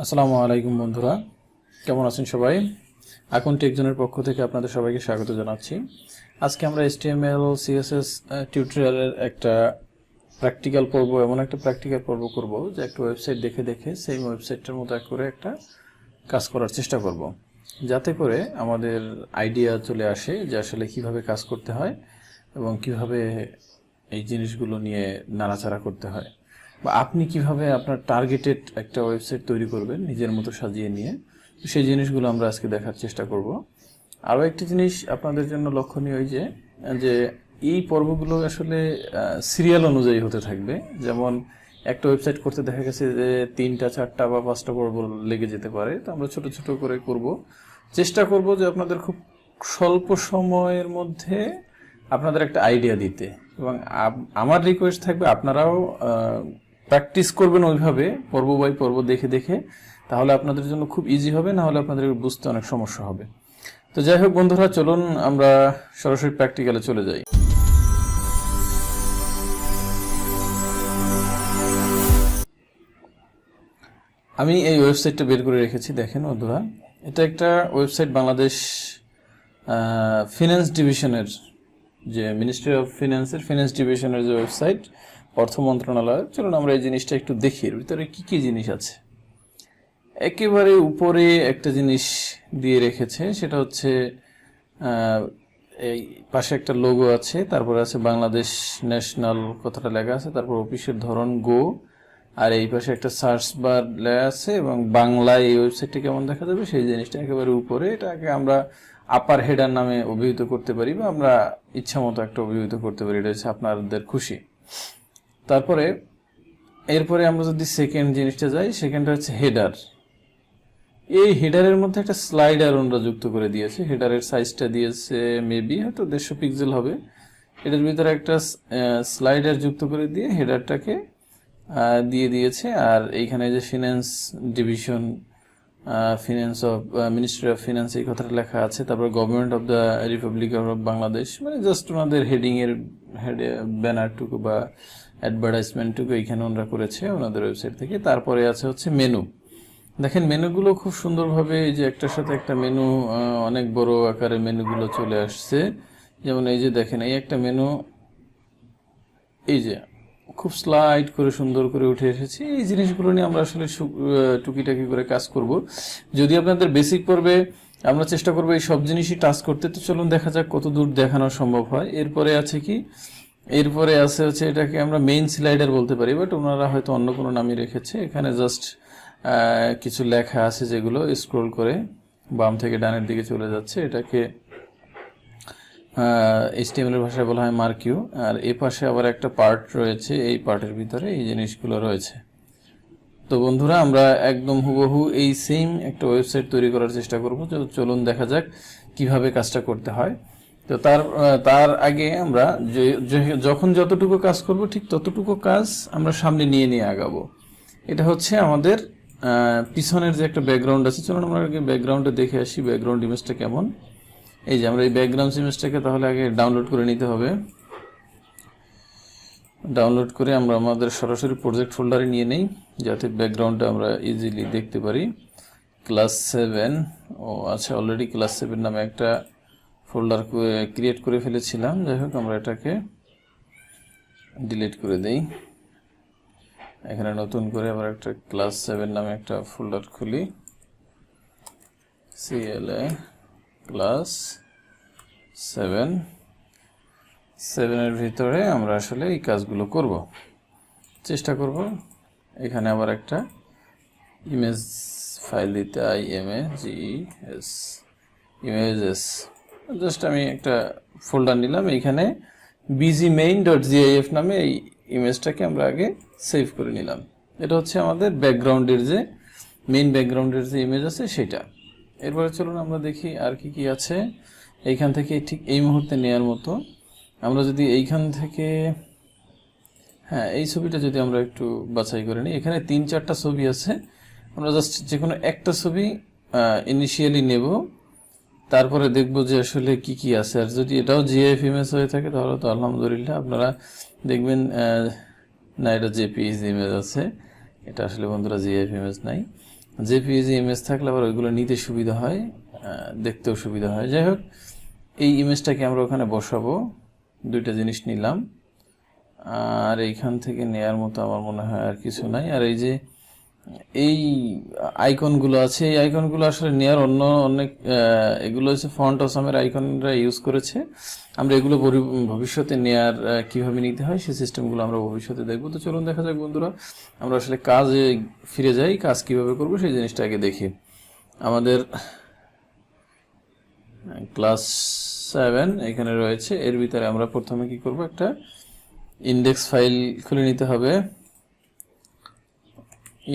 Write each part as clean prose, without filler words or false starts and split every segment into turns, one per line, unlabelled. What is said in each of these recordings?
আসসালামু আলাইকুম বন্ধুরা, কেমন আছেন সবাই? এখন টেকজনের পক্ষ থেকে আপনাদের সবাইকে স্বাগত জানাচ্ছি। আজকে আমরা HTML CSS টিউটোরিয়ালের একটা প্র্যাকটিক্যাল পর্ব, এমন একটা প্র্যাকটিক্যাল পর্ব করব যে একটা ওয়েবসাইট দেখে দেখে সেই ওয়েবসাইটটার মতো করে একটা কাজ করার চেষ্টা করব, যাতে করে আমাদের আইডিয়া চলে আসে যে আসলে কিভাবে কাজ করতে হয় এবং কিভাবে এই জিনিসগুলো নিয়ে নাড়াচাড়া করতে হয়, বা আপনি কিভাবে আপনার টার্গেটেড একটা ওয়েবসাইট তৈরি করবেন নিজের মতো সাজিয়ে নিয়ে। সেই জিনিসগুলো আমরা আজকে দেখার চেষ্টা করব। আরও একটি জিনিস আপনাদের জন্য লক্ষণীয়, যে যে এই পর্বগুলো আসলে সিরিয়াল অনুযায়ী হতে থাকবে। যেমন একটা ওয়েবসাইট করতে দেখা গেছে যে 3টা 4টা বা 5টা পর্ব লেগে যেতে পারে, তো আমরা ছোট ছোট করে করব, চেষ্টা করব যে আপনাদের খুব স্বল্প সময়ের মধ্যে আপনাদের একটা আইডিয়া দিতে। এবং আমার রিকোয়েস্ট থাকবে আপনারাও প্র্যাকটিস করবেন ওইভাবে পর্ব বাই পর্ব দেখে দেখে, তাহলে আপনাদের জন্য খুব ইজি হবে, না হলে আপনাদের বুঝতে অনেক সমস্যা হবে। তো যাই হোক বন্ধুরা, চলুন আমরা সরাসরি প্র্যাকটিক্যালে চলে যাই। আমি এই ওয়েবসাইটটা বের করে রেখেছি, দেখেন বন্ধুরা, এটা একটা ওয়েবসাইট বাংলাদেশ ফিনান্স ডিভিশনের, যে মিনিস্ট্রি অফ ফিনান্সের ফিনান্স ডিভিশনের যে ওয়েবসাইট, অর্থ মন্ত্রণালয়। চলুন আমরা এই জিনিসটা একটু দেখি, এর ভিতরে কি কি জিনিস আছে। একেবারে উপরে একটা জিনিস দিয়ে রেখেছে, সেটা হচ্ছে এই পাশে একটা লোগো আছে, তারপরে আছে বাংলাদেশ ন্যাশনাল কথাটা লেখা আছে, তারপর অফিসের ধরন গো, আর এই পাশে একটা সার্চ বার লেখা আছে, এবং বাংলায় এই ওয়েবসাইটটা কেমন দেখা যাবে সেই জিনিসটা একেবারে উপরে। এটাকে আমরা আপার হেডার নামে অভিহিত করতে পারি, বা আমরা ইচ্ছা মতো একটা অভিহিত করতে পারি, এটা হচ্ছে আপনাদের খুশি। তারপরে এরপরে আমরা যদি সেকেন্ড জিনিসটা যাই, সেকেন্ডটা হচ্ছে হেডার। এই হেডারের মধ্যে একটা স্লাইডার ওনারা যুক্ত করে দিয়েছে। হেডারের সাইজটা দিয়েছে মেবি হয়তো 150 পিক্সেল হবে। এটার ভিতরে একটা স্লাইডার যুক্ত করে দিয়ে হেডারটাকে দিয়ে দিয়েছে। আর এইখানে যে finance division, finance of ministry of finance এই কথাটা লেখা আছে, তারপর government of the Republic of Bangladesh, মানে জাস্ট ওনাদের হেডিংয়ের ব্যানারটুকু বা অ্যাডভার্টাইজমেন্টটুকু এইখানে ওনারা করেছে ওনাদের ওয়েবসাইট থেকে। তারপরে আছে হচ্ছে মেনু। দেখেন মেনুগুলো খুব সুন্দরভাবে, এই যে একটার সাথে একটা মেনু, অনেক বড় আকারে মেনুগুলো চলে আসছে। যেমন এই যে দেখেন, এই একটা মেনু, এই যে খুব স্লাইড করে সুন্দর করে উঠে এসেছে। এই জিনিসগুলো নিয়ে আমরা আসলে টুকিটাকি করে কাজ করব। যদি আপনাদের বেসিক পর্বে আমরা চেষ্টা করবো এই সব জিনিসই টাচ করতে, তো চলুন দেখা যাক কত দূর দেখানো সম্ভব হয়। এরপরে আছে কি, এরপরে আছে হচ্ছে এটাকে আমরা মেইন স্লাইডার বলতে পারি, বাট ওনারা হয়তো অন্য কোনো নামই রেখেছে। এখানে জাস্ট কিছু লেখা আছে যেগুলো স্ক্রল করে বাম থেকে ডানের দিকে চলে যাচ্ছে। এটাকে HTML এর ভাষায় বলা হয় মার্কিউ। আর এ পাশে আবার একটা পার্ট রয়েছে, এই পার্টের ভিতরে এই জিনিসগুলো রয়েছে। তো বন্ধুরা, আমরা একদম হুবহু এই সেম একটা ওয়েবসাইট তৈরি করার চেষ্টা করব। চলুন দেখা যাক কিভাবে কাজটা করতে হয়। তো তার আগে আমরা যখন যতটুকু কাজ করব ঠিক ততটুকু কাজ আমরা সামনে নিয়ে নিয়ে আগাবো। এটা হচ্ছে আমাদের পিছনের যে একটা ব্যাকগ্রাউন্ড আছে। চলুন আমরা আগে ব্যাকগ্রাউন্ডে দেখে আসি ব্যাকগ্রাউন্ড ইমেজটা কেমন। এই যে আমরা এই ব্যাকগ্রাউন্ড ইমেজটাকে তাহলে আগে ডাউনলোড করে নিতে হবে। ডাউনলোড করে আমরা আমাদের সরাসরি প্রজেক্ট ফোল্ডারে নিয়ে নেই, যাতে ব্যাকগ্রাউন্ডটা আমরা ইজিলি দেখতে পারি। ক্লাস 7, ও আচ্ছা, অলরেডি ক্লাস 7 নামে একটা ফোল্ডার ক্রিয়েট করে ফেলেছিলাম। যাই হোক, আমরা এটাকে ডিলিট করে দেই। এখানে নতুন করে আবার একটা ক্লাস 7 নামে একটা ফোল্ডার খুলি। CLA ক্লাস 7 এর ভিতরে আমরা আসলে এই কাজগুলো করব, চেষ্টা করব। এখানে আবার একটা ইমেজ ফাইল দিতে, images, জাস্ট আমি একটা ফোল্ডার নিলাম। এইখানে bgmain.gif নামে এই ইমেজটাকে আমরা আগে সেভ করে নিলাম। এটা হচ্ছে আমাদের ব্যাকগ্রাউন্ডের যে মেইন ব্যাকগ্রাউন্ডের যে ইমেজ আছে সেটা। এরপরে চলুন আমরা দেখি আর কি কি আছে এইখান থেকে। ঠিক এই মুহূর্তে নেয়ার মতো আমরা যদি এইখান থেকে, হ্যাঁ, এই ছবিটা যদি আমরা একটু বাছাই করে নিই। এখানে 3-4টা ছবি আছে, আমরা জাস্ট যে কোনো একটা ছবি ইনিশিয়ালি নেব, তারপরে দেখব যে আসলে কি কি আছে। আর যদি এটাও জিআইএফ ইমেজ হয়ে থাকে তাহলে তো আলহামদুলিল্লাহ। আপনারা দেখবেন না, এটা জেপিইজি ইমেজ আছে, এটা আসলে বন্ধুরা জিআইএফ ইমেজ নাই। জেপিইজি ইমেজ থাকলে আবার ওইগুলো নিতে সুবিধা হয়, দেখতেও সুবিধা হয়। যাই হোক, এই ইমেজটাকে আমরা ওখানে বসাবো। দুইটা জিনিস নিলাম, আর এইখান থেকে নেয়ার মতো আমার মনে হয় আর কিছু নাই। আর এই যে এই আইকনগুলো আছে, এই আইকনগুলো আসলে নেয়ার অন্য অনেক, এগুলো হচ্ছে ফন্ট অসামের আইকনরা ইউজ করেছে। আমরা এগুলো ভবিষ্যতে নেয়ার কিভাবে নিতে হয় সেই সিস্টেমগুলো আমরা ভবিষ্যতে দেখবো। তো চলুন দেখা যাক বন্ধুরা, আমরা আসলে কাজে ফিরে যাই, কাজ কিভাবে করবো সেই জিনিসটা আগে দেখি। আমাদের ক্লাস 7 এখানে রয়েছে, এর ভিতরে আমরা প্রথমে কি করব, একটা ইন্ডেক্স ফাইল খুলে নিতে হবে।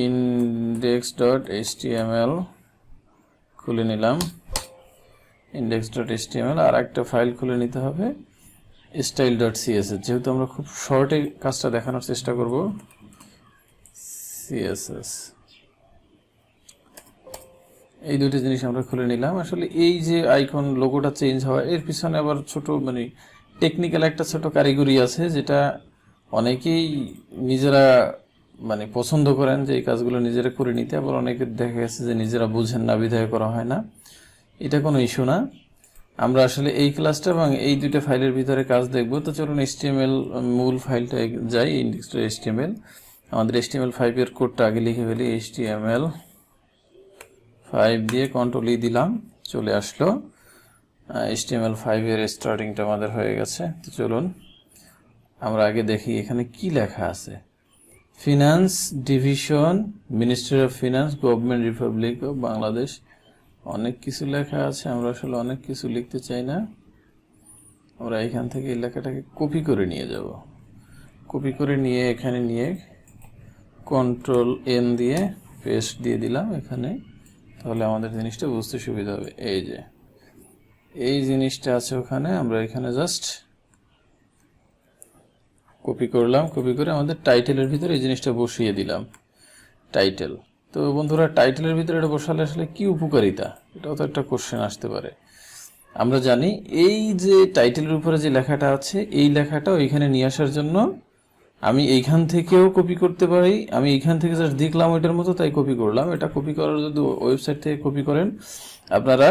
index.html খুলে নিলাম, index.html। আর একটা ফাইল খুলে নিতে হবে style.css, যেহেতু আমরা খুব শর্টে কাজটা দেখানোর চেষ্টা করব। css, এই দুটি জিনিস আমরা খুলে নিলাম। আসলে এই যে আইকন লোগোটা চেঞ্জ হয়, এর পিছনে আবার ছোট মানে টেকনিক্যাল একটা ছোট কারিগরি আছে, যেটা অনেকেই নিজেরা মানে পছন্দ করেন যে এই কাজগুলো নিজেরা করে নিতে, আবার অনেকে দেখা গেছে যে নিজেরা বুঝেন না, বিধায় করা হয় না। এটা কোনো ইস্যু না। আমরা আসলে এই ক্লাসটা এবং এই দুইটা ফাইলের ভিতরে কাজ দেখব। তো চলুন HTML মূল ফাইলটা যাই, index.html। আমাদের HTML5 এর কোডটা আগে লিখে ফেলি। HTML5 দিয়ে Ctrl+E দিলাম, চলে আসলো। HTML5 এর স্টার্টিংটা আমাদের হয়ে গেছে। তো চলুন আমরা আগে দেখি এখানে কি লেখা আছে। Finance division, ministry of finance, government Republic of Bangladesh, অনেক কিছু লেখা আছে। আমরা আসলে অনেক কিছু লিখতে চাই না, আমরা এখান থেকে এই লেখাটাকে কপি করে নিয়ে যাব। কপি করে নিয়ে এখানে নিয়ে Ctrl+N দিয়ে পেস্ট দিয়ে দিলাম এখানে, তাহলে আমাদের জিনিসটা বুঝতে সুবিধা হবে। এই যে এই জিনিসটা আছে ওখানে, আমরা এখানে জাস্ট কপি করলাম। কপি করে আমাদের টাইটেলের ভিতরে এই জিনিসটা বসিয়ে দিলাম, টাইটেল। তো বন্ধুরা, টাইটেলের ভিতরে এটা বসালে আসলে কি উপকারিতা, এটাও তো একটা কোশ্চেন আসতে পারে। আমরা জানি এই যে টাইটেলের উপরে যে লেখাটা আছে, এই লেখাটা ওইখানে নিয়ে আসার জন্য আমি এইখান থেকেও কপি করতে পারি। আমি এইখান থেকে জাস্ট দেখলাম ওইটার মতো, তাই কপি করলাম। এটা কপি করার যদি ওয়েবসাইট থেকে কপি করেন আপনারা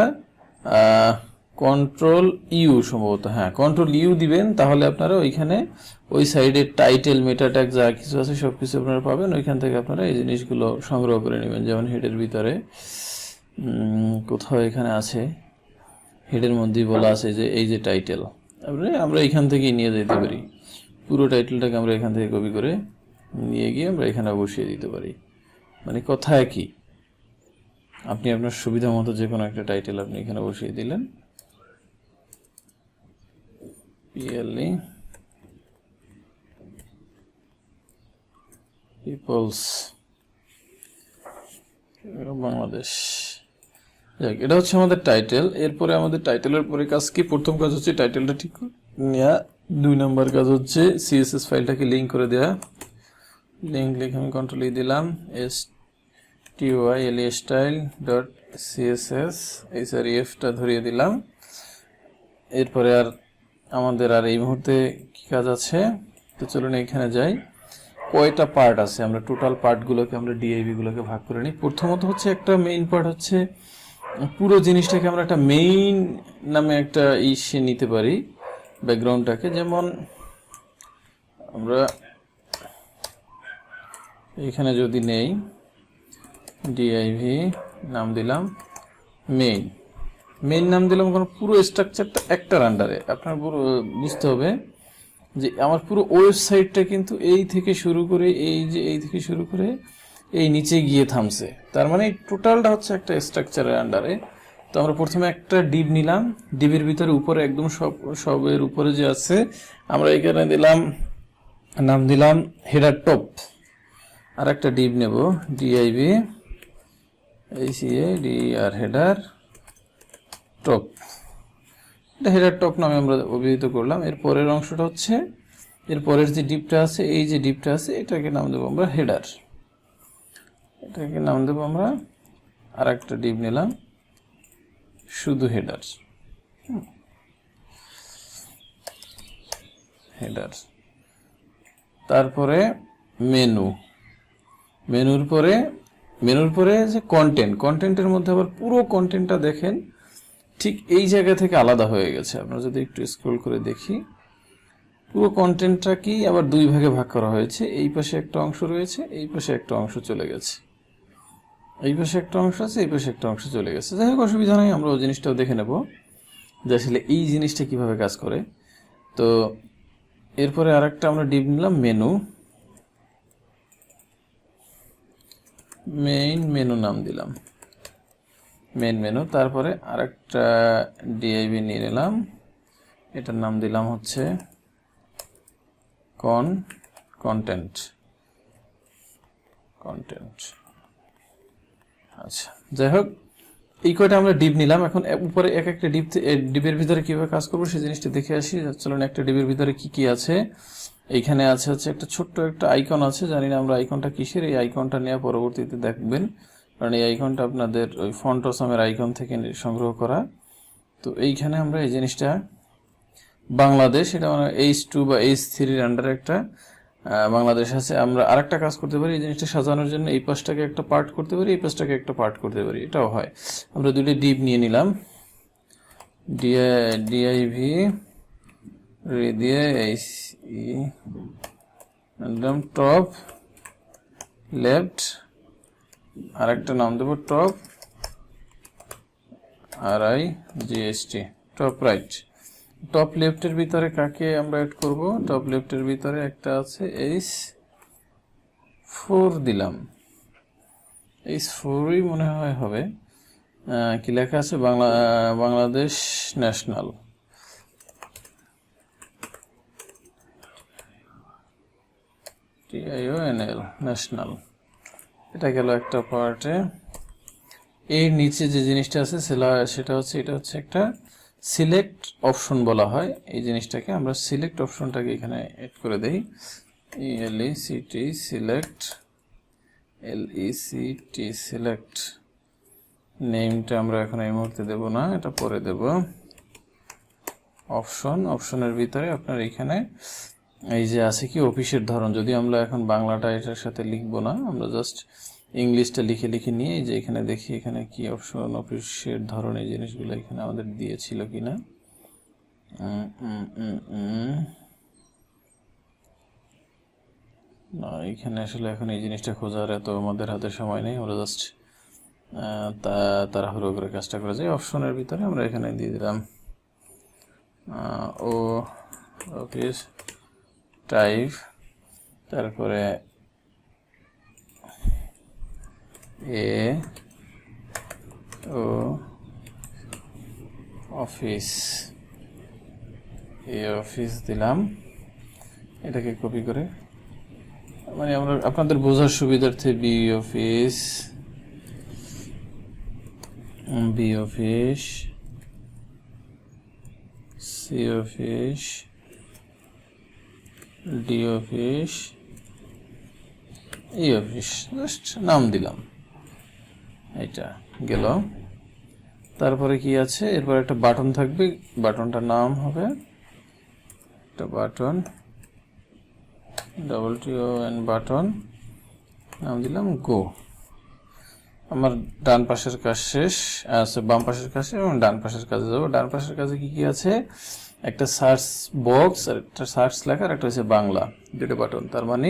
Ctrl+U সম্ভবত, হ্যাঁ Ctrl+U দিবেন, তাহলে আপনারা ওইখানে ওই সাইডে টাইটেল, মেটা ট্যাগ যা কিছু আছে সব কিছু আপনারা পাবেন। ওইখান থেকে আপনারা এই জিনিসগুলো সংগ্রহ করে নেবেন। যেমন হেডের ভিতরে কোথাও এখানে আছে, হেডের মধ্যেই বলা আছে যে এই যে টাইটেল, আমরা এখান থেকেই নিয়ে যেতে পারি। পুরো টাইটেলটাকে আমরা এখান থেকে কপি করে নিয়ে গিয়ে আমরা এখানে বসিয়ে দিতে পারি। মানে কথা একই, আপনি আপনার সুবিধা মতো যে কোনো একটা টাইটেল আপনি এখানে বসিয়ে দিলেন। PLE পিপলস বাংলাদেশ, এটা হচ্ছে আমাদের টাইটেল। এরপরে আমাদের টাইটেলের পরে কাজ কি, প্রথম কাজ হচ্ছে টাইটেলটা ঠিক নেওয়া। 2 নম্বর কাজ হচ্ছে CSS ফাইলটাকে লিঙ্ক করে দেওয়া। লিঙ্ক লিখে আমি Ctrl+E দিলাম, style.css, এই টা ধরিয়ে দিলাম। এরপরে আর আমাদের আর এই মুহূর্তে কি কাজ আছে, তো চলুন এখানে যাই। কয়টা পার্ট আছে, আমরা টোটাল পার্টগুলোকে আমরা DIV গুলোকে ভাগ করে নিই। প্রথমত হচ্ছে একটা মেইন পার্ট হচ্ছে পুরো জিনিসটাকে আমরা একটা মেইন নামে একটা ইসে নিতে পারি, ব্যাকগ্রাউন্ডটাকে। যেমন আমরা এখানে যদি নেই DIV নাম দিলাম মেইন, মেইন নাম দিলাম, কারণ পুরো স্ট্রাকচারটা একটার আন্ডারে। আপনার বুঝতে হবে যে আমার পুরো ওয়েবসাইটটা কিন্তু এই থেকে শুরু করে এই থেকে শুরু করে এই নিচে গিয়ে থামছে, তার মানে টোটালটা হচ্ছে একটা স্ট্রাকচারের আন্ডারে। তো আমরা প্রথমে একটা ডিভ নিলাম, ডিভের ভিতরে উপরে একদম সবের উপরে যে আছে আমরা এখানে দিলাম, নাম দিলাম হেডার টপ। আর একটা ডিভ নেব DIV হেডার টপ, এটা হেডার টপ নামে আমরা অভিহিত করলাম। এর পরের অংশটা হচ্ছে, এর পরের যে ডিপটা আছে, এই যে ডিপটা আছে এটাকে নাম দেবো আমরা হেডার, এটাকে নাম দেবো আমরা। আর একটা ডিপ নিলাম শুধু হেডার, হেডার। তারপরে মেনু, মেনুর পরে মেনুর পরে যে কন্টেন্ট, কন্টেন্টের মধ্যে আবার পুরো কন্টেন্টটা দেখেন ঠিক এই জায়গা থেকে আলাদা হয়ে গেছে। আপনারা যদি একটু স্ক্রল করে দেখি, পুরো কন্টেন্টটা কি আবার দুই ভাগে ভাগ করা হয়েছে। এই পাশে একটা অংশ রয়েছে, এই পাশে একটা অংশ চলে গেছে, এই পাশে একটা অংশ আছে, এই পাশে একটা অংশ চলে গেছে। যাই হোক, অসুবিধা নেই, আমরা ওই জিনিসটাও দেখে নেব যে আসলে এই জিনিসটা কিভাবে কাজ করে। তো এরপরে আরেকটা আমরা ডিপ নিলাম, মেনু, মেইন মেনু নাম দিলাম, মেইন মেনু। তারপরে আরেকটা ডিআইবি নিয়ে নিলাম, এটার নাম দিলাম হচ্ছে কন্টেন্ট। আচ্ছা, যাই হোক, এই কয়টা আমরা ডিপ নিলাম। এখন উপরে এক একটা ডিপের ভিতরে কিভাবে কাজ করবো সেই জিনিসটা দেখে আসি। চলুন, একটা ডিপের ভিতরে কি কি আছে। এইখানে আছে হচ্ছে একটা ছোট্ট একটা আইকন আছে, জানি না আমরা আইকনটা কিসের। এই আইকনটা নিয়ে পরবর্তীতে দেখবেন, কারণ এই আইকনটা আপনাদের ওই ফন্ট অসামের আইকন থেকে সংগ্রহ করা। তো এইখানে আমরা এই জিনিসটা বাংলাদেশ, এটা মানে H2 বা H3 এর আন্ডারে একটা বাংলাদেশ আছে। আমরা আরেকটা কাজ করতে পারি, এই জিনিসটা সাজানোর জন্য এই পাশটাকে একটা পার্ট করতে পারি, এই পাশটাকে একটা পার্ট করতে পারি, এটাও হয়। আমরা দুটো ডিপ নিয়ে নিলাম, ডিআইভি দিয়ে একদম টপ লেফট, আরেকটা নাম দেবো top RIGST, top right. Top লেফটের ভিতরে কাকে আমরা অ্যাড করব? টপ লেফটের ভিতরে একটা আছে H4 দিলাম, H4ই মনে হয় হবে। কি লেখা আছে? Bangladesh national, TIONL, national. এটা গেল একটা পার্টে। এর নিচে যে জিনিসটা আছে সেটা হচ্ছে, এটা হচ্ছে একটা সিলেক্ট অপশন বলা হয়। এই জিনিসটাকে আমরা সিলেক্ট অপশনটাকে এখানে এড করে দেই, LECT সিলেক্ট, LECT সিলেক্ট। নেমটা আমরা এখন এই মুহূর্তে দেব না, এটা পরে দেব। অপশনের ভিতরে আপনার এখানে এই যে আছে কি অফিসের ধরন, যদি আমরা এখন বাংলাটা এটার সাথে লিখবো না, আমরা জাস্ট ইংলিশটা লিখে নিয়ে যে এখানে দেখি এখানে কি অপশন, অফিসের ধরন, এই জিনিসগুলো এখানে আমাদের দিয়েছিল কিনা। না, এখানে আসলে এখন এই জিনিসটা খোঁজার এত আমাদের হাতে সময় নেই, আমরা জাস্ট তাড়াহুড়ো করে কাজটা করে যাই। অপশনের ভিতরে আমরা এখানে দিয়ে দিলাম অফিস টাইপ, তারপরে অফিস দিলাম। এটাকে কপি করে, মানে আমরা আপনাদের বোঝার সুবিধার্থে B office, C office, D office, এই অফিস জাস্ট নাম দিলাম, এটা গেল। তারপরে কি আছে? এরপর একটা বাটন থাকবে, বাটনটার নাম হবে একটা বাটন, WTON বাটন, নাম দিলাম গো। আমার ডান পাশের কাজ শেষ আছে, বাম পাশের কাজ এবং ডান পাশের কাজে যাবো। ডান পাশের কাজে কি কি আছে? একটা সার্চ বক্স আর একটা সার্চ লেখা, আর একটা হচ্ছে বাংলা, দুটো বাটন। তার মানে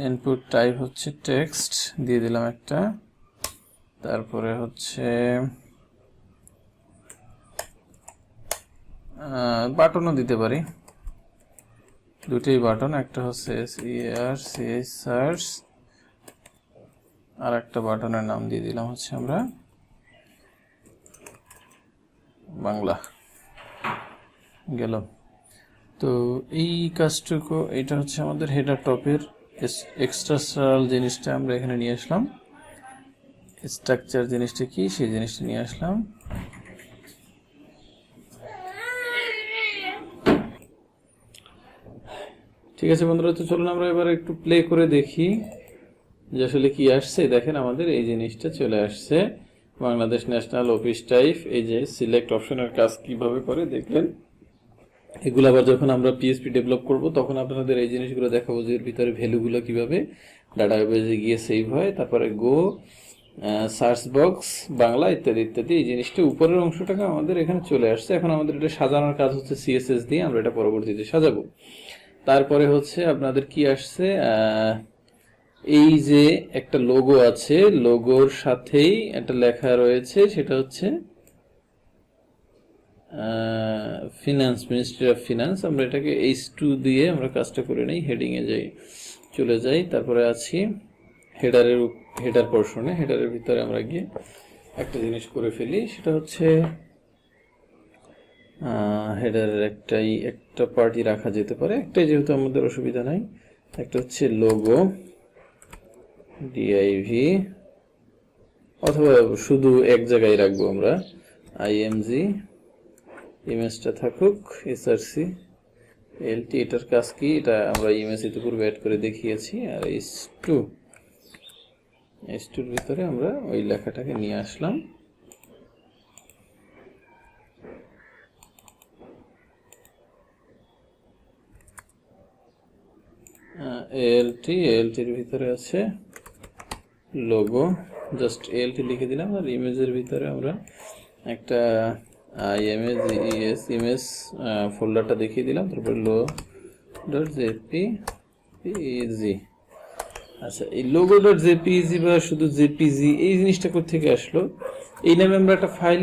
ইনপুট টাইপ হচ্ছে টেক্সট দিয়ে দিলাম একটা, তারপরে হচ্ছে বাটনও দিতে পারি, দুটোই বাটন, একটা হচ্ছে সার্চ, আর একটা বাটনের নাম দিয়ে দিলাম হচ্ছে আমরা বাংলা, গেল। তো এই কাজটুকু, এটা হচ্ছে আমাদের হেডার টপের এক্সট্রা জিনিসটা আমরা এখানে নিয়ে আসলাম। স্ট্রাকচার জিনিসটা কি সেই জিনিসটা নিয়ে আসলাম। ঠিক আছে বন্ধুরা, তো চলুন আমরা এবার একটু প্লে করে দেখি যে আসলে কি আসছে। দেখেন আমাদের এই জিনিসটা চলে আসছে, বাংলাদেশ ন্যাশনাল অফিস টাইপ। এই যে সিলেক্ট অপশনের কাজ কিভাবে করে দেখলেন। এগুলো আবার যখন আমরা পিএসপি ডেভেলপ করব তখন আপনাদের এই জিনিসগুলো দেখাবো যে এর ভিতরে ভ্যালুগুলো কিভাবে ডাটাবেজে গিয়ে সেভ হয়, তারপরে গো, সার্চ বক্স, বাংলা ইত্যাদি ইত্যাদি। এই জিনিসটা উপরের অংশটাকে আমাদের এখানে চলে আসছে। এখন আমাদের এটা সাজানোর কাজ হচ্ছে সিএসএস দিয়ে, আমরা এটা পরবর্তীতে সাজাবো। তারপরে হচ্ছে আপনাদের কি আসছে, এই যে একটা লোগো আছে, লোগোর সাথেই একটা লেখা রয়েছে, সেটা হচ্ছে ফিনান্স, মিনিস্ট্রি অফ ফিনান্স। আমরা এটাকে H2 দিয়ে আমরা কাজটা করে নেই, হেডিং এ যাই, চলে যাই। তারপরে আছি হেডার পোর্শনে। হেডারের ভিতরে আমরা গিয়ে একটা জিনিস করে ফেলি, সেটা হচ্ছে হেডারের একটা পার্টি রাখা যেতে পারে, একটাই যেহেতু আমাদের অসুবিধা নাই। একটা হচ্ছে লোগো ডিআইভি, অথবা শুধু এক জায়গায় রাখবো আমরা, আইএমজি, ইমেজটা থাকুক এসআরসি এলটি। এটার কাজ কি, এটা আমরা ইমেজ ইতিপূর্বে অ্যাড করে দেখিয়েছি। আর H2 ভিতরে আমরা ওই লেখাটাকে নিয়ে আসলাম। এলটির ভিতরে আছে লোগো, জাস্ট এলটি লিখে দিলাম। আর ইমেজের ভিতরে আমরা একটা ইমেজ ফোল্ডারটা দেখিয়ে দিলাম। তারপর logo.jpg। আচ্ছা, এই logo.jpg বা শুধু জেপিজি এই জিনিসটা কোথেকে আসলো? এই নামে আমরা একটা ফাইল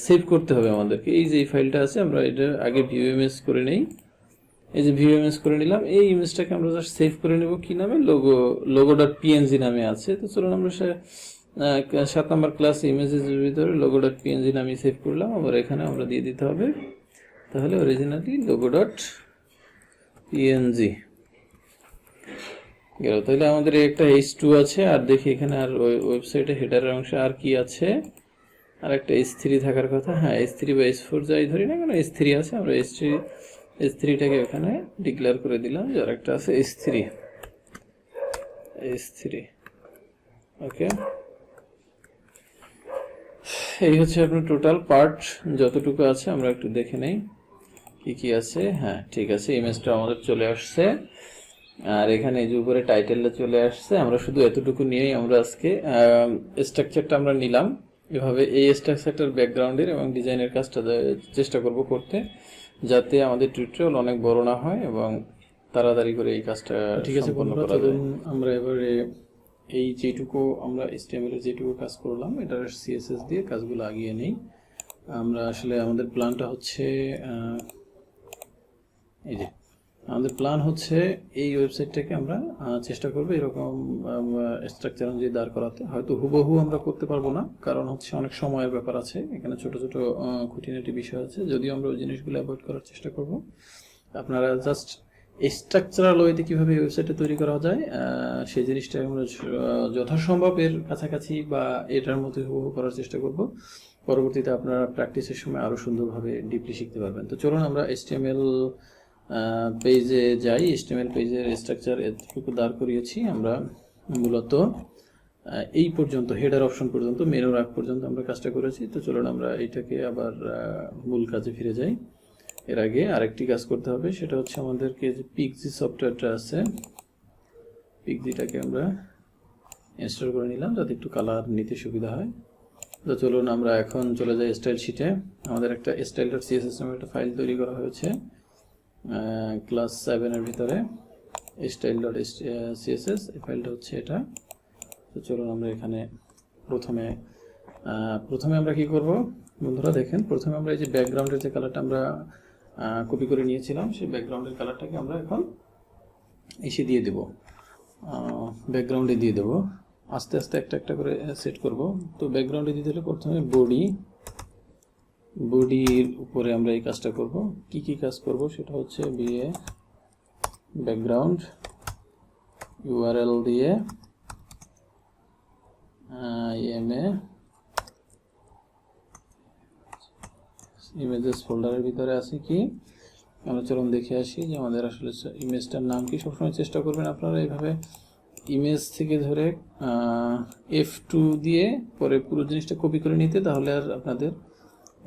সেভ করতে হবে আমাদেরকে। এই যে এই ফাইলটা আছে, আমরা এটা আগে ভিউ ইমেজ করে নেই। এই যে ভিউ ইমেজ করে নিলাম, এই ইমেজটাকে আমরা জাস্ট সেভ করে নেব কি নামে, logo.png নামে আছে। তো চলুন আমরা 7 নম্বর ক্লাস ইমেজের ভিতরে logo.png নামে সেভ করলাম। আবার এখানে আমরা দিয়ে দিতে হবে তাহলে অরিজিনালি logo.png গেল। তাহলে আমাদের একটা H2 আছে। আর দেখি এখানে আর ওয়েবসাইটে হেডারের অংশে আর কি আছে, আর একটা H3 থাকার কথা। হ্যাঁ, H3 বা H4 যাই ধরি না কেন, H3 আছে। আমরা H3টাকে এখানে ডিক্লেয়ার করে দিলাম যে আরেকটা আছে H3। ওকে, এই হচ্ছে আপনার টোটাল পার্ট যতটুকু আছে। আমরা একটু দেখে নেই কি কি আছে। হ্যাঁ, ঠিক আছে, ইমেজটা আমাদের চলে আসছে। আর এখানে এই যে উপরে টাইটেলটা চলে আসছে। আমরা শুধু এতটুকু নিয়েই আমরা আজকে স্ট্রাকচারটা আমরা নিলাম। এভাবে এই স্ট্রাকচারটার ব্যাকগ্রাউন্ডের এবং ডিজাইনের কাজটা চেষ্টা করব করতে, যাতে আমাদের টিউটোরিয়াল অনেক বড় না হয় এবং তাড়াতাড়ি করে এই কাজটা ঠিক আছে সম্পন্ন করা যায়। আমরা এবারে এই যেটুকু আমরা HTML এর যেটুকু কাজ করলাম, এটার CSS দিয়ে কাজগুলো আগিয়ে নেই। আমরা আসলে আমাদের প্ল্যানটা হচ্ছে এই যে আমাদের প্ল্যান হচ্ছে এই ওয়েবসাইটটাকে আমরা চেষ্টা করব এরকম স্ট্রাকচার অনুযায়ী দাঁড় করাতে। হয়তো হুবহু আমরা করতে পারবো না, কারণ হচ্ছে অনেক সময়ের ব্যাপার আছে, এখানে ছোট ছোট খুঁটিনাটি বিষয় আছে। যদিও আমরা ওই জিনিসগুলো অ্যাভয়েড করার চেষ্টা করব। আপনারা জাস্ট স্ট্রাকচারাল ওয়েতে কীভাবে ওয়েবসাইটটা তৈরি করা যায় সেই জিনিসটা আমরা যথাসম্ভব এর কাছাকাছি বা এটার মধ্যে হুবহু করার চেষ্টা করব। পরবর্তীতে আপনারা প্র্যাকটিসের সময় আরও সুন্দরভাবে ডিপলি শিখতে পারবেন। তো চলুন আমরা HTML পেজে যাই। HTML পেজের স্ট্রাকচার এতটুকু দাঁড় করিয়েছি আমরা মূলত এই পর্যন্ত, হেডার অপশন পর্যন্ত, মেনুর আগ পর্যন্ত আমরা কাজটা করেছি। তো চলুন আমরা এইটাকে আবার মূল কাজে ফিরে যাই। এর আগে আরেকটি কাজ করতে হবে, সেটা হচ্ছে আমাদেরকে যে পিক্সি সফটওয়্যারটা আছে, পিক্সিটাকে আমরা ইনস্টল করে নিলাম যাতে একটু কালার নিতে সুবিধা হয়। তো চলুন আমরা এখন চলে যাই স্টাইল শিটে। আমাদের একটা style.css নামে একটা ফাইল তৈরি করা হয়েছে ক্লাস 7 এর ভিতরে, style.css। এই ফাইলটা হচ্ছে এটা। তো চলুন আমরা এখানে প্রথমে আমরা কি করব বন্ধুরা, দেখেন, প্রথমে আমরা এই যে ব্যাকগ্রাউন্ডের যে কালারটা আমরা কপি করে নিয়েছিলাম, সেই ব্যাকগ্রাউন্ডের কালারটাকে আমরা এখন এসে দিয়ে দেব, ব্যাকগ্রাউন্ডে দিয়ে দেব। আস্তে আস্তে একটা একটা করে সেট করব। তো ব্যাকগ্রাউন্ডে দিতে হলে প্রথমে বডির উপরে আমরা এই কাজটা করব। কি কি কাজ করব সেটা হচ্ছে বিএ ব্যাকগ্রাউন্ড URL দিয়ে IMA ইমেজেস ফোল্ডারের ভিতরে আছে কি, আমরা চলুন দেখে আসি যে আমাদের আসলে ইমেজটার নাম কি। সবসময় চেষ্টা করবেন আপনারা এইভাবে ইমেজ থেকে ধরে F2 দিয়ে পরে পুরো জিনিসটা কপি করে নিতে, তাহলে আর আপনাদের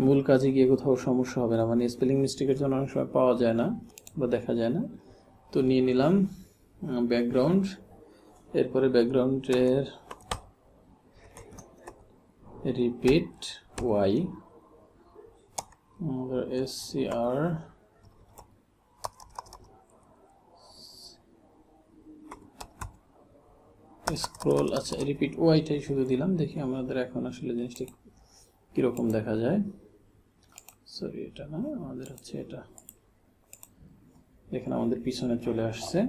মূল কাজে গিয়ে কোথাও সমস্যা হবে না, মানে স্পেলিং মিস্টেকের জন্য অনেক সময় পাওয়া যায় না বা দেখা যায় না। তো নিয়ে নিলাম ব্যাকগ্রাউন্ড, এরপরে ব্যাকগ্রাউন্ডের রিপিট ওয়াই, SCR স্ক্রল, আচ্ছা রিপিট ওয়াইটাই শুধু দিলাম, দেখি আমাদের এখন আসলে জিনিসটা কিরকম দেখা যায়। সরি এটা না, আমাদের হচ্ছে এটা, দেখেন আমাদের পিছনে চলে আসছে।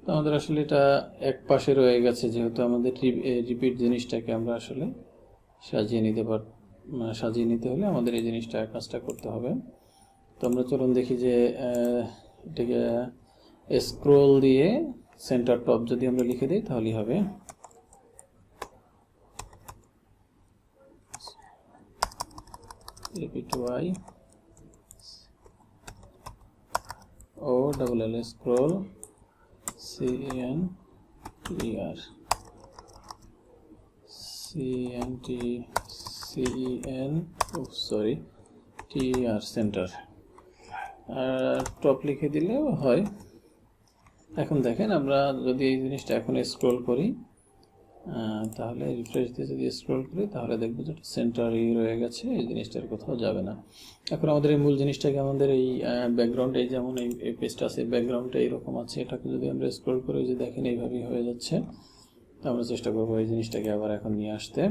তো আমাদের আসলে এটা এক পাশে রয়ে গেছে, যেহেতু আমাদের রিপিট জিনিসটাকে আমরা আসলে সাজিয়ে নিতে হলে আমাদের এই জিনিসটা কাজটা করতে হবে। তো আমরা চলুন দেখি যে এটাকে স্ক্রল দিয়ে সেন্টার টপ যদি আমরা লিখে দিই তাহলেই হবে। Repeat Y O double L scroll CENTER center, আর টপ লিখে দিলেও হয়। এখন দেখেন আমরা যদি এই জিনিসটা এখন স্ক্রল করি, তাহলে রিফ্রেশ দিয়ে যদি স্ক্রল করি তাহলে দেখবো যে সেন্টারই রয়ে গেছে, এই জিনিসটার কোথাও যাবে না। এখন আমাদের এই মূল জিনিসটাকে আমাদের এই ব্যাকগ্রাউন্ড, এই যেমন এই পেজটা আছে ব্যাকগ্রাউন্ডটা এইরকম আছে, এটাকে যদি আমরা স্ক্রল করে যে দেখেন এইভাবেই হয়ে যাচ্ছে। তো আমরা চেষ্টা করবো এই জিনিসটাকে আবার এখন নিয়ে আসতে,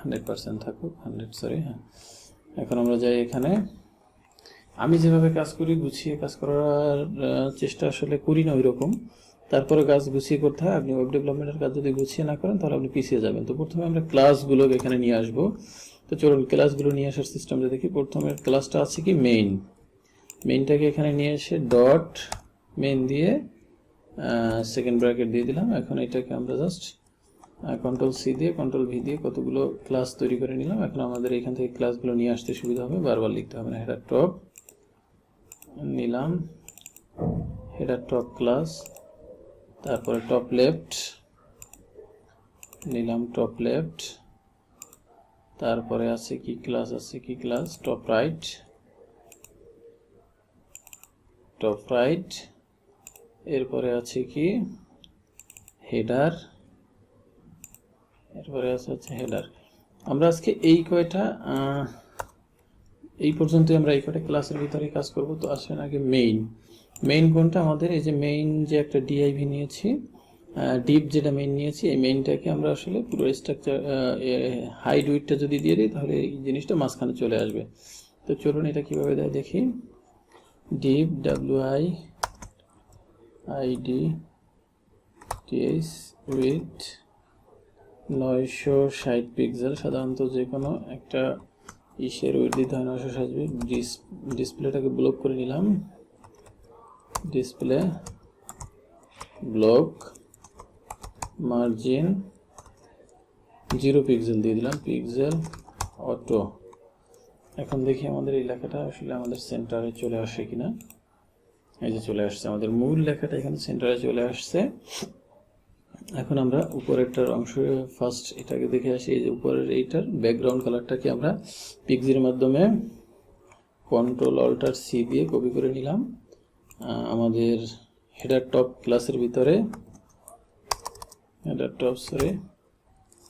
100% থাকুক, 100 সরি হ্যাঁ। এখন আমরা যাই এখানে, আমি যেভাবে কাজ করি গুছিয়ে কাজ করার চেষ্টা আসলে করি না ওই রকম, তারপরে কাজ গুছিয়ে করতে হয়। আপনি ওয়েব ডেভেলপমেন্টের কাজ যদি গুছিয়ে না করেন তাহলে আপনি পিছিয়ে যাবেন। তো প্রথমে আমরা ক্লাসগুলোকে এখানে নিয়ে আসবো। তো চলুন ক্লাসগুলো নিয়ে আসার সিস্টেমটা দেখি। প্রথমে ক্লাসটা আছে কি মেইনটাকে এখানে নিয়ে এসে ডট মেইন দিয়ে সেকেন্ড ব্র্যাকেট দিয়ে দিলাম। এখন এটাকে আমরা জাস্ট Ctrl+C দিয়ে Ctrl+V দিয়ে কতগুলো ক্লাস তৈরি করে নিলাম। এখন আমাদের এখান থেকে ক্লাসগুলো নিয়ে আসতে সুবিধা হবে, বারবার লিখতে হবে না। হেডার টপ নিলাম, হেডার টপ ক্লাস, তারপরে টপ লেফট নিলাম, টপ লেফট, তারপরে আছে কি ক্লাস টপ রাইট, এরপরে আছে কি হেডার, এরপরে আছে হচ্ছে হেডার। আমরা আজকে এই পর্যন্তই আমরা এই কয়টা ক্লাসের ভিতরে কাজ করব। তো আসলে আগে মেইন কোনটা আমাদের, এই যে মেইন যে একটা div নিয়েছি, ডিপ যেটা মেইন নিয়েছি, এই মেইনটাকে আমরা আসলে পুরো স্ট্রাকচার হাইড উইডটা যদি দিয়ে দিই তাহলে এই জিনিসটা মাঝখানে চলে আসবে। তো চলুন এটা কিভাবে দেয় দেখি। ডিপ WID উইথ 960 পিক্সেল, সাধারণত যে কোনো একটা ইসের উইথ দিতে হয় 960। ডিসপ্লেটাকে ব্লক করে নিলাম, ডিসপ্লে ব্লক, মার্জিন 0 পিক্সেল দিয়ে দিলাম, পিক্সেল অটো। এখন দেখি আমাদের এই লেখাটা আসলে আমাদের সেন্টারে চলে আসে কিনা। এই যে চলে আসছে, আমাদের মূল লেখাটা এখানে সেন্টারে চলে আসছে। এখন আমরা উপরেরটার অংশ ফার্স্ট এটাকে দেখে আসি। এই যে উপরের এইটার ব্যাকগ্রাউন্ড কালারটাকে আমরা পিক্সির মাধ্যমে Ctrl+Alt+C দিয়ে কপি করে নিলাম। আমাদের হেডার টপ ক্লাসের ভিতরে,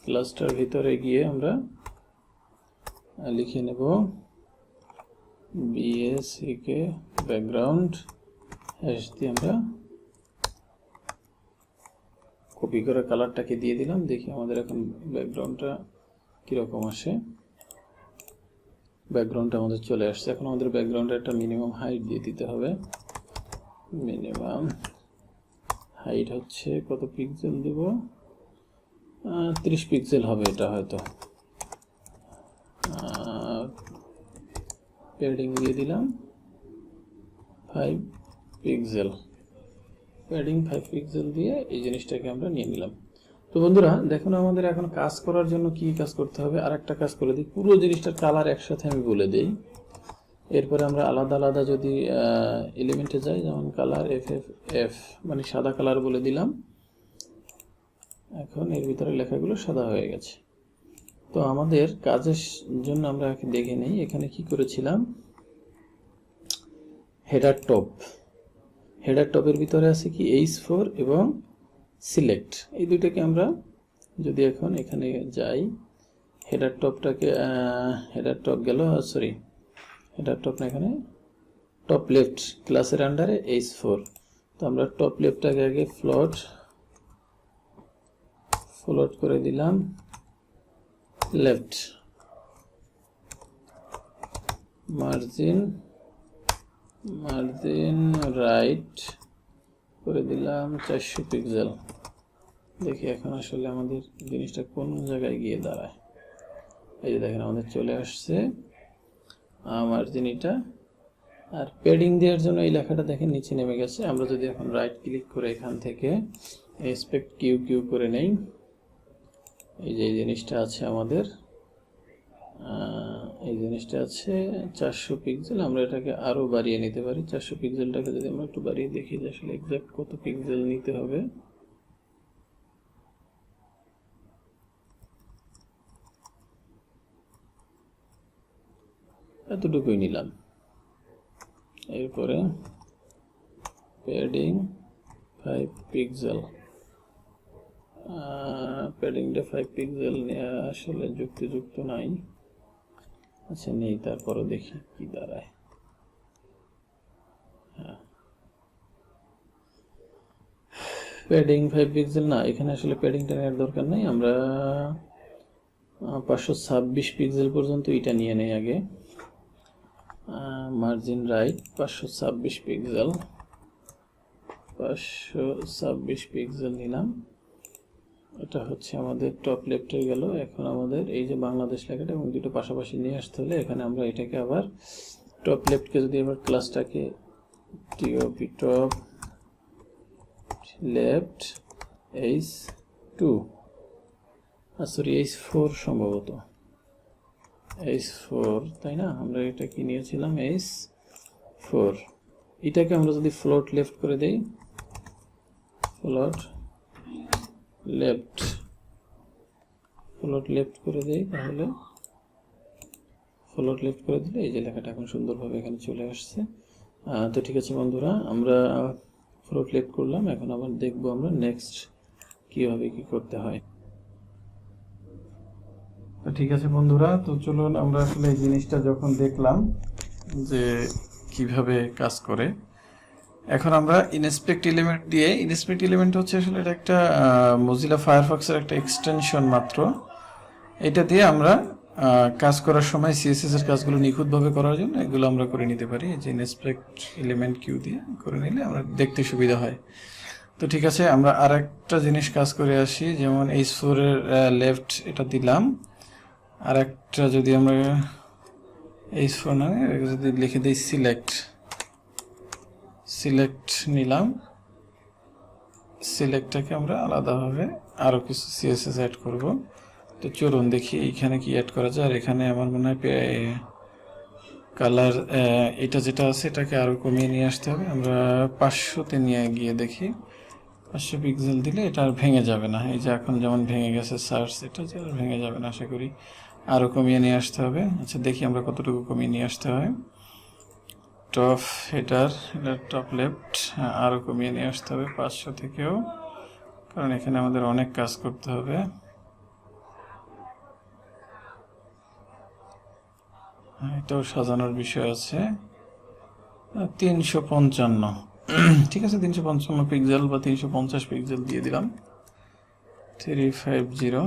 ক্লাসটার ভিতরে গিয়ে আমরা লিখে নেব BACK ব্যাকগ্রাউন্ড, হ্যাশ দিয়ে আমরা কপি করে কালারটাকে দিয়ে দিলাম। দেখি আমাদের এখন ব্যাকগ্রাউন্ডটা কীরকম আসে। ব্যাকগ্রাউন্ডটা আমাদের চলে আসছে। এখন আমাদের ব্যাকগ্রাউন্ডে একটা মিনিমাম হাইট দিয়ে দিতে হবে। মিনিমাম হাইট হচ্ছে কত পিক্সেল দেব, 30 পিক্সেল হবে এটা হয়তো। প্যাডিং দিয়ে দিলাম 5 পিক্সেল, প্যাডিং 5 পিক্সেল দিয়ে এই জিনিসটাকে আমরা নিয়ে নিলাম। তো বন্ধুরা দেখুন আমাদের এখন কাজ করার জন্য কি কাজ করতে হবে, আর একটা কাজ করে দিই। পুরো জিনিসটার কালার একসাথে আমি বলে দিই, এরপরে আমরা আলাদা আলাদা যদি এলিমেন্টে যাই, যেমন কালার FFF মানে সাদা কালার বলে দিলাম। এখন এর ভিতরে লেখাগুলো সাদা হয়ে গেছে। তো আমাদের কাজের জন্য আমরা দেখে নেই এখানে কি করেছিলাম। হেডার টপের ভিতরে আছে কি H4 এবং সিলেক্ট, এই দুইটাকে আমরা যদি এখন এখানে যাই, হেডার টপ গেল, সরি হেডার টপ না, এখানে টপ লেফট ক্লাসের আন্ডারে H4। তো আমরা টপ লেফটটাকে আগে ফ্লোট করে দিলাম লেফট, মার্জিন রাইট করে দিলাম 400 পিক্সেল। দেখি এখন আসলে আমাদের জিনিসটা কোন জায়গায় গিয়ে দাঁড়ায়। এই যে দেখেন আমাদের চলে আসছে মার্জিন এটা। আর প্যাডিং দেওয়ার জন্য এই লেখাটা দেখেন নিচে নেমে গেছে। আমরা যদি এখন রাইট ক্লিক করে এখান থেকে এসপেক্ট কিউ করে নেই, এই যে এই জিনিসটা আছে আমাদের, এই জিনিসটা আছে 400 পিক্সেল। আমরা এটাকে আরো বাড়িয়ে নিতে পারি। 400 পিক্সেলটাকে যদি আমরা একটু বাড়িয়ে দেখি যে আসলে এক্সাক্ট কত পিক্সেল নিতে হবে। এতটুকুই নিলাম। এরপরে প্যাডিং 5 পিক্সেল, প্যাডিংটা 5 পিক্সেল নেওয়া আসলে যুক্তিযুক্ত নাই। আচ্ছা নেই, তারপরও দেখি কি দাঁড়ায়। হ্যাঁ, প্যাডিং 5 পিক্সেল না, এখানে আসলে প্যাডিংটা নেওয়ার দরকার নেই। আমরা 526 পিক্সেল পর্যন্ত এটা নিয়ে নেই আগে। মার্জিন রাইট 526 পিক্সেল, 526 পিক্সেল নিলাম। এটা হচ্ছে আমাদের টপ লেফটে গেল। এখন আমাদের এই যে বাংলাদেশ লেখাটা এবং দুটো পাশাপাশি নিয়ে আসতে হলে এখানে আমরা এটাকে আবার টপ লেফটকে যদি আবার ক্লাসটাকে top left H2, sorry H4 সম্ভবত, H4 তাই না? আমরা এটা কি নিয়েছিলাম H4। এটাকে আমরা যদি ফ্লোট লেফট করে দেই, ফ্লোট লেফট করে দেই, তাহলে ফ্লোট লেফট করে দিলে এই যে লেখাটা এখন সুন্দরভাবে এখানে চলে আসছে। তো ঠিক আছে বন্ধুরা, আমরা ফ্লোট লেফট করলাম। এখন আবার দেখবো আমরা নেক্সট কিভাবে কি করতে হয়। তো ঠিক আছে বন্ধুরা, তো চলুন আমরা আসলে এই জিনিসটা যখন দেখলাম যে কিভাবে কাজ করে, এখন আমরা ইনস্পেক্ট এলিমেন্ট দিয়ে, ইনস্পেক্ট এলিমেন্ট হচ্ছে আসলে এটা একটা মজিলা ফায়ারফক্সের একটা এক্সটেনশন মাত্র। এটা দিয়ে আমরা কাজ করার সময় সিএসএস এর কাজগুলো নিখুঁতভাবে করার জন্য এগুলো আমরা করে নিতে পারি। যে ইনস্পেক্ট এলিমেন্ট কিউ দিয়ে করে নিলে আমরা দেখতে সুবিধা হয়। তো ঠিক আছে, আমরা আরেকটা জিনিস কাজ করে আসি। যেমন H4 এর লেফট এটা দিলাম, আর একটা যদি আমরা H4 না যদি লিখে দিই সিলেক্ট নিলাম, সিলেক্টটাকে আমরা আলাদাভাবে আরো কিছু সিএসএস অ্যাড করব। তো চলুন দেখি এইখানে কি অ্যাড করা যায়। আর এখানে আমার মনে হয় কালার এটা যেটা আছে এটাকে আরো কমিয়ে নিয়ে আসতে হবে। আমরা 500-তে নিয়ে গিয়ে দেখি, 500 পিক্সেল দিলে এটা আর ভেঙে যাবে না। এই যে এখন যেমন ভেঙে গেছে সার্চ, এটা যে আর ভেঙে যাবে না আশা করি। আরো কমিয়ে নিয়ে আসতে হবে। আচ্ছা দেখি আমরা কতটুকু কমিয়ে নিয়ে আসতে হয়। টপ হেডার টপ লেফট আরো কমিয়ে নিয়ে আসতে হবে 500 থেকেও, কারণ এখানে আমাদের অনেক কাজ করতে হবে। এটাও সাজানোর বিষয় আছে। 355, ঠিক আছে 355 পিক্সেল বা 350 পিক্সেল দিয়ে দিলাম। 350,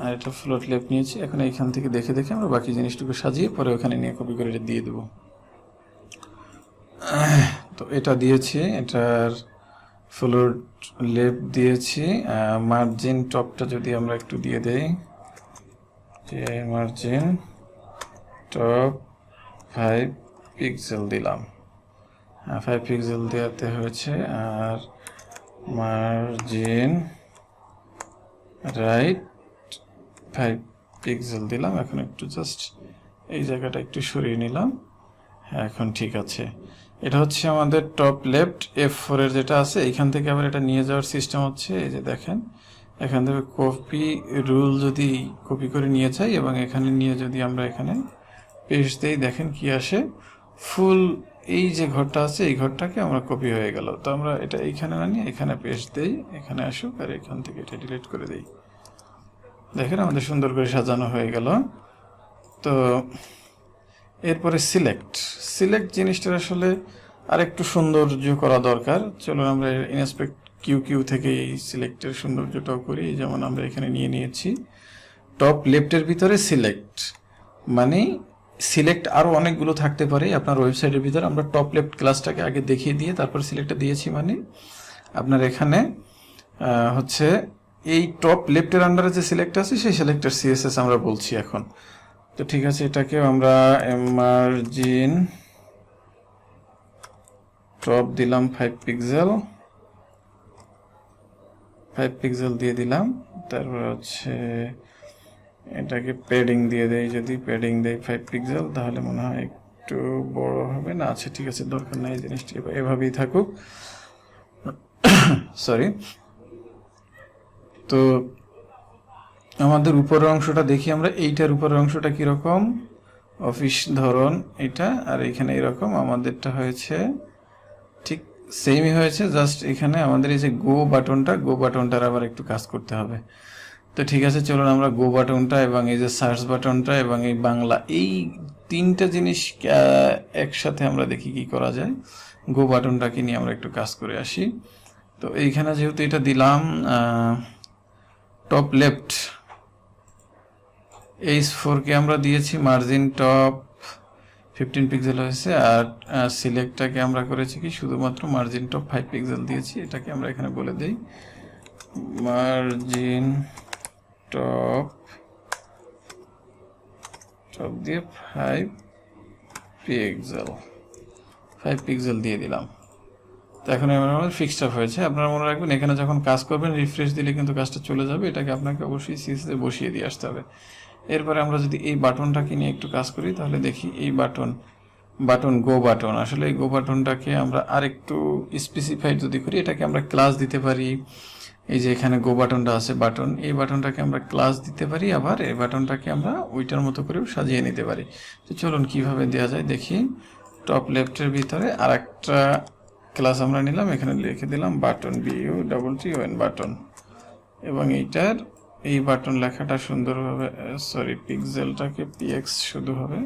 আর এটা ফ্লোট লেফট নিয়েছি। এখন এইখান থেকে দেখে দেখে আমরা বাকি জিনিসটুকু সাজিয়ে পরে ওখানে নিয়ে কপি করে এটা দিয়ে দেবো। তো এটা দিয়েছি, এটার ফ্লোট লেফট দিয়েছি। মার্জিন টপটা যদি আমরা একটু দিয়ে দেই, যে মার্জিন টপ 5 পিক্সেল দিলাম। 5 পিক্সেল দেওয়াতে হয়েছে। আর মার্জিন রাইট 5 পিক্সেল দিলাম। এখন একটু জাস্ট এই জায়গাটা একটু সরিয়ে নিলাম। হ্যাঁ এখন ঠিক আছে। এটা হচ্ছে আমাদের টপ লেফট F4 এর যেটা আছে, এখান থেকে আবার এটা নিয়ে যাওয়ার সিস্টেম হচ্ছে এই যে দেখেন এখান থেকে কপি রুল যদি কপি করে নিয়ে যাই এবং এখানে নিয়ে যদি আমরা এখানে পেস্ট দেই, দেখেন কি আসে, ফুল এই যে ঘরটা আছে এই ঘরটাকে আমরা কপি হয়ে গেল। তো আমরা এটা এইখানে না নিয়ে এখানে পেস্ট দেই, এখানে আসুক, আর এখান থেকে এটা ডিলিট করে দেই। দেখেন আমাদের সুন্দর করে সাজানো হয়ে গেল। তো এরপরে সিলেক্ট জিনিসটা আসলে আরেকটু সৌন্দর্য করা দরকার। চলো আমরা ইনস্পেক্ট কিউ থেকে এই সিলেক্টের সৌন্দর্যটাও করি। যেমন আমরা এখানে নিয়েছি টপ লেফটের ভিতরে সিলেক্ট, মানে সিলেক্ট আরও অনেকগুলো থাকতে পারে আপনার ওয়েবসাইটের ভিতরে। আমরা টপ লেফট ক্লাসটাকে আগে দেখিয়ে দিয়ে তারপর সিলেক্টটা দিয়েছি, মানে আপনার এখানে হচ্ছে এই টপ লেফটের আন্ডারে যে সিলেক্ট আছে সেই সিলেক্টের সিএসএস আমরা বলছি এখন। তো ঠিক আছে, এটাকেও আমরা মার্জিন টপ দিলাম 5 পিক্সেল দিয়ে দিলাম। তারপর হচ্ছে এটাকে প্যাডিং দিয়ে দেই, যদি প্যাডিং দেই 5 পিক্সেল তাহলে মনে হয় একটু বড় হবে না। আচ্ছা ঠিক আছে, দরকার নাই, এই জিনিসটি এভাবেই থাকুক, সরি। তো আমাদের উপরের অংশটা দেখি আমরা, এইটার উপরের অংশটা কিরকম, অফিস ধরন এটা, আর এখানে এরকম আমাদেরটা হয়েছে ঠিক সেমই হয়েছে, জাস্ট এখানে আমাদের এই যে গো বাটনটার আবার একটু কাজ করতে হবে। তো ঠিক আছে, চলুন আমরা গো বাটনটা এবং এই যে সার্চ বাটনটা এবং এই বাংলা, এই তিনটা জিনিস একসাথে আমরা দেখি কি করা যায়। গো বাটনটাকে নিয়ে আমরা একটু কাজ করে আসি। তো এইখানে যেহেতু এটা দিলাম টপ লেফট H4কে আমরা দিয়েছি মার্জিন টপ 15 পিক্সেল হয়েছে, আর সিলেক্টটাকে আমরা করেছি কি শুধুমাত্র মার্জিন টপ 5 পিক্সেল দিয়েছি। এটাকে আমরা এখানে বলে দেই মার্জিন টপ দিয়ে 5 পিক্সেল দিয়ে দিলাম। তো এখন আমাদের ফিক্সড আপ হয়েছে। আপনারা মনে রাখবেন এখানে যখন কাজ করবেন রিফ্রেশ দিলে কিন্তু কাজটা চলে যাবে, এটাকে আপনাকে অবশ্যই সিএসএসে বসিয়ে দিয়ে আসতে হবে। এরপরে আমরা যদি এই বাটনটাকে নিয়ে একটু কাজ করি তাহলে দেখি এই বাটন গো বাটন, আসলে এই গো বাটনটাকে আমরা আরেকটু স্পেসিফাইড যদি করি, এটাকে আমরা ক্লাস দিতে পারি। এই যে এখানে গো বাটনটা আছে বাটন, এই বাটনটাকে আমরা ক্লাস দিতে পারি, আবার এই বাটনটাকে আমরা ওইটার মতো করেও সাজিয়ে নিতে পারি। তো চলুন কিভাবে দেওয়া যায় দেখি। টপ লেফটের ভিতরে আর একটা ক্লাস আমরা নিলাম, এখানে লিখে দিলাম বাটন BUTTON বাটন, এবং এইটার এই বাটন লেখাটা সুন্দরভাবে, সরি পিক্সেলটাকে PX শুধু হবে।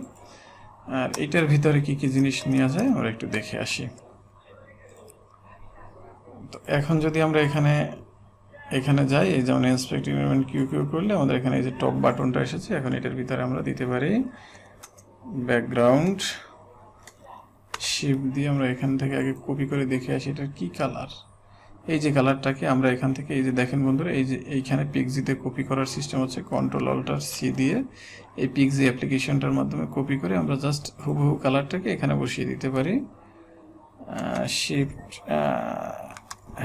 আর এটার ভিতরে কি কি জিনিস নেওয়া যায় আমরা একটু দেখে আসি। তো এখন যদি আমরা এখানে যাই, এই যেমন ইন্সপেক্ট এনভায়রনমেন্ট কিউ করলে আমাদের এখানে এই যে টপ বাটনটা এসেছে। এখন এটার ভিতরে আমরা দিতে পারি ব্যাকগ্রাউন্ড, শিফট দিয়ে আমরা এখান থেকে আগে কপি করে দেখে আসি এটার কি কালার। এই যে কালারটাকে আমরা এখান থেকে, এই যে দেখেন বন্ধুরা, এই যে এইখানে পিক্সিতে কপি করার সিস্টেম হচ্ছে Ctrl+Alt+C দিয়ে এই পিক্সি অ্যাপ্লিকেশনটার মাধ্যমে কপি করে আমরা জাস্ট হুবহু কালারটাকে এখানে বসিয়ে দিতে পারি। শিফট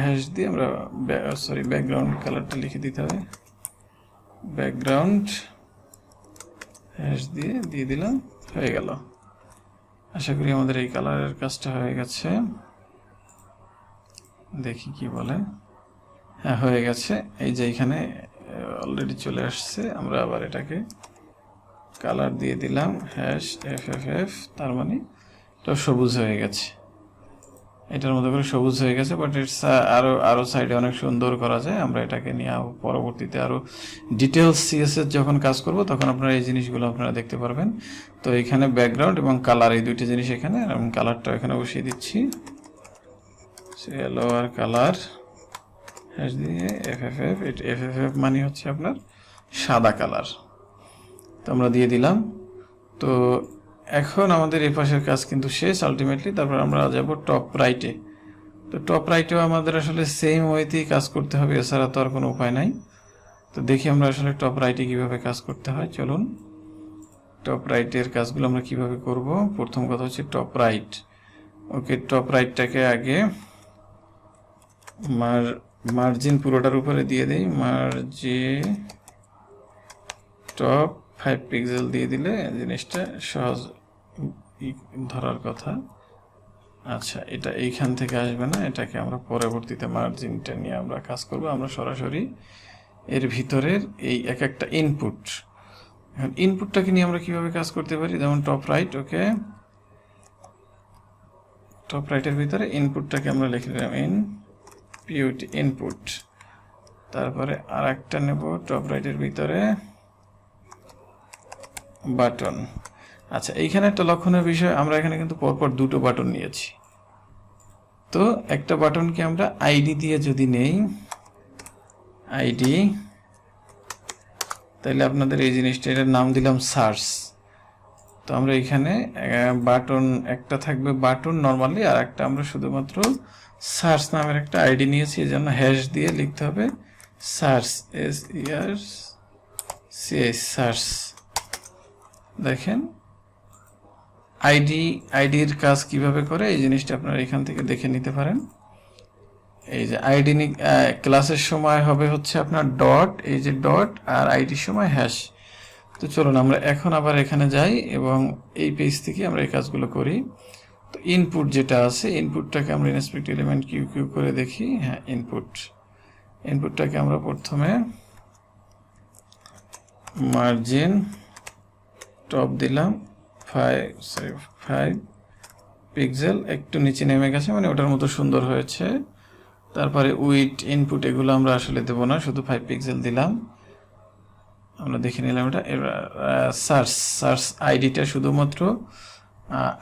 হ্যাশ দিয়ে আমরা ব্যাকগ্রাউন্ড কালারটা লিখে দিতে হবে, ব্যাকগ্রাউন্ড হ্যাশ দিয়ে দিলাম, হয়ে গেল। আশা করি আমাদের এই কালারের কাজটা হয়ে গেছে, দেখি কি বলে। হ্যাঁ হয়ে গেছে, এই যে এখানে অলরেডি চলে আসছে। আমরা আবার এটাকে কালার দিয়ে দিলাম #FFF, তার মানে এটা সবুজ হয়ে গেছে, এটার মধ্যে করে সবুজ হয়ে গেছে। বাট ইটস আরো সাইডে অনেক সুন্দর করা যায়। আমরা এটাকে নিয়ে পরবর্তীতে আরো ডিটেলস সিএসএস যখন কাজ করব তখন আপনারা এই জিনিসগুলো আপনারা দেখতে পারবেন। তো এখানে ব্যাকগ্রাউন্ড এবং কালার এই দুইটা জিনিস এখানে, এবং কালারটা এখানে বসিয়ে দিচ্ছি, লোয়ার কালার হ্যাশ দিয়ে FFF। FFF মানে হচ্ছে আপনার সাদা কালার। তো আমরা দিয়ে দিলাম। তো এখন আমাদের এই পাশের কাজ কিন্তু শেষ আলটিমেটলি। তারপর আমরা যাব টপ রাইটে। তো টপ রাইটেও আমাদের আসলে সেম ওয়েতেই কাজ করতে হবে, এছাড়া তো আর কোনো উপায় নাই। তো দেখি আমরা আসলে টপ রাইটে কিভাবে কাজ করতে হয়। চলুন টপ রাইটের কাজগুলো আমরা কিভাবে করব। প্রথম কথা হচ্ছে টপ রাইট। ওকে, টপ রাইটটাকে আগে মার্জিন পুরোটার উপরে দিয়ে দেই, মার্জিন টপ 5 পিক্সেল দিয়ে দিলে জিনিসটা সহজ ধরার কথা। আচ্ছা, এটা এইখান থেকে আসবে না, এটাকে আমরা পরবর্তীতে মার্জিনটা নিয়ে আমরা কাজ করব। আমরা সরাসরি এর ভিতরের এই এক একটা ইনপুট। এখন ইনপুটটাকে নিয়ে আমরা কিভাবে কাজ করতে পারি, যেমন টপ রাইট, ওকে, টপ রাইটের ভিতরে ইনপুটটাকে আমরা লিখে দিলাম ইনপুট। তারপরে আর একটা নেব টপ রাইটের ভিতরে বাটন। আচ্ছা, এইখানে একটা লক্ষণের বিষয়, আমরা এখানে কিন্তু পরপর দুটো বাটন নিয়েছি। তো একটা বাটনকে আমরা আইডি দিয়ে যদি নেই, আইডি, তাহলে আপনাদের এই জিনিসটা, এটার নাম দিলাম সার্চ। তো আমরা এখানে বাটন একটা থাকবে বাটন নর্মালি, আর একটা আমরা শুধুমাত্র সার্চ নামের একটা আইডি নিয়েছি, এই জন্য হ্যাশ দিয়ে লিখতে হবে সার্চ, সার্চ। দেখেন আইডির কাজ কিভাবে করে, এই জিনিসটা আপনারা এখান থেকে দেখে নিতে পারেন। এই যে আইডি ক্লাসের সময় হবে হচ্ছে আপনার ডট, এই যে ডট, আর আইডির সময় হ্যাশ। তো চলুন আমরা এখন আবার এখানে যাই এবং এই পেজ থেকে আমরা এই কাজগুলো করি। তো ইনপুট যেটা আছে, ইনপুটটাকে আমরা ইনস্পেক্ট এলিমেন্ট কিউ কিউ করে দেখি। হ্যাঁ, ইনপুটটাকে আমরা প্রথমে মার্জিন টপ দিলাম 5 পিক্সেল, একটু নিচে নেমে গেছে, মানে ওটার মতো সুন্দর হয়েছে। তারপরে উইথ ইনপুট এগুলো আমরা আসলে দেবো না, শুধু 5 পিক্সেল দিলাম। আমরা দেখে নিলাম এটা। এবার সার্চ আইডিটা শুধুমাত্র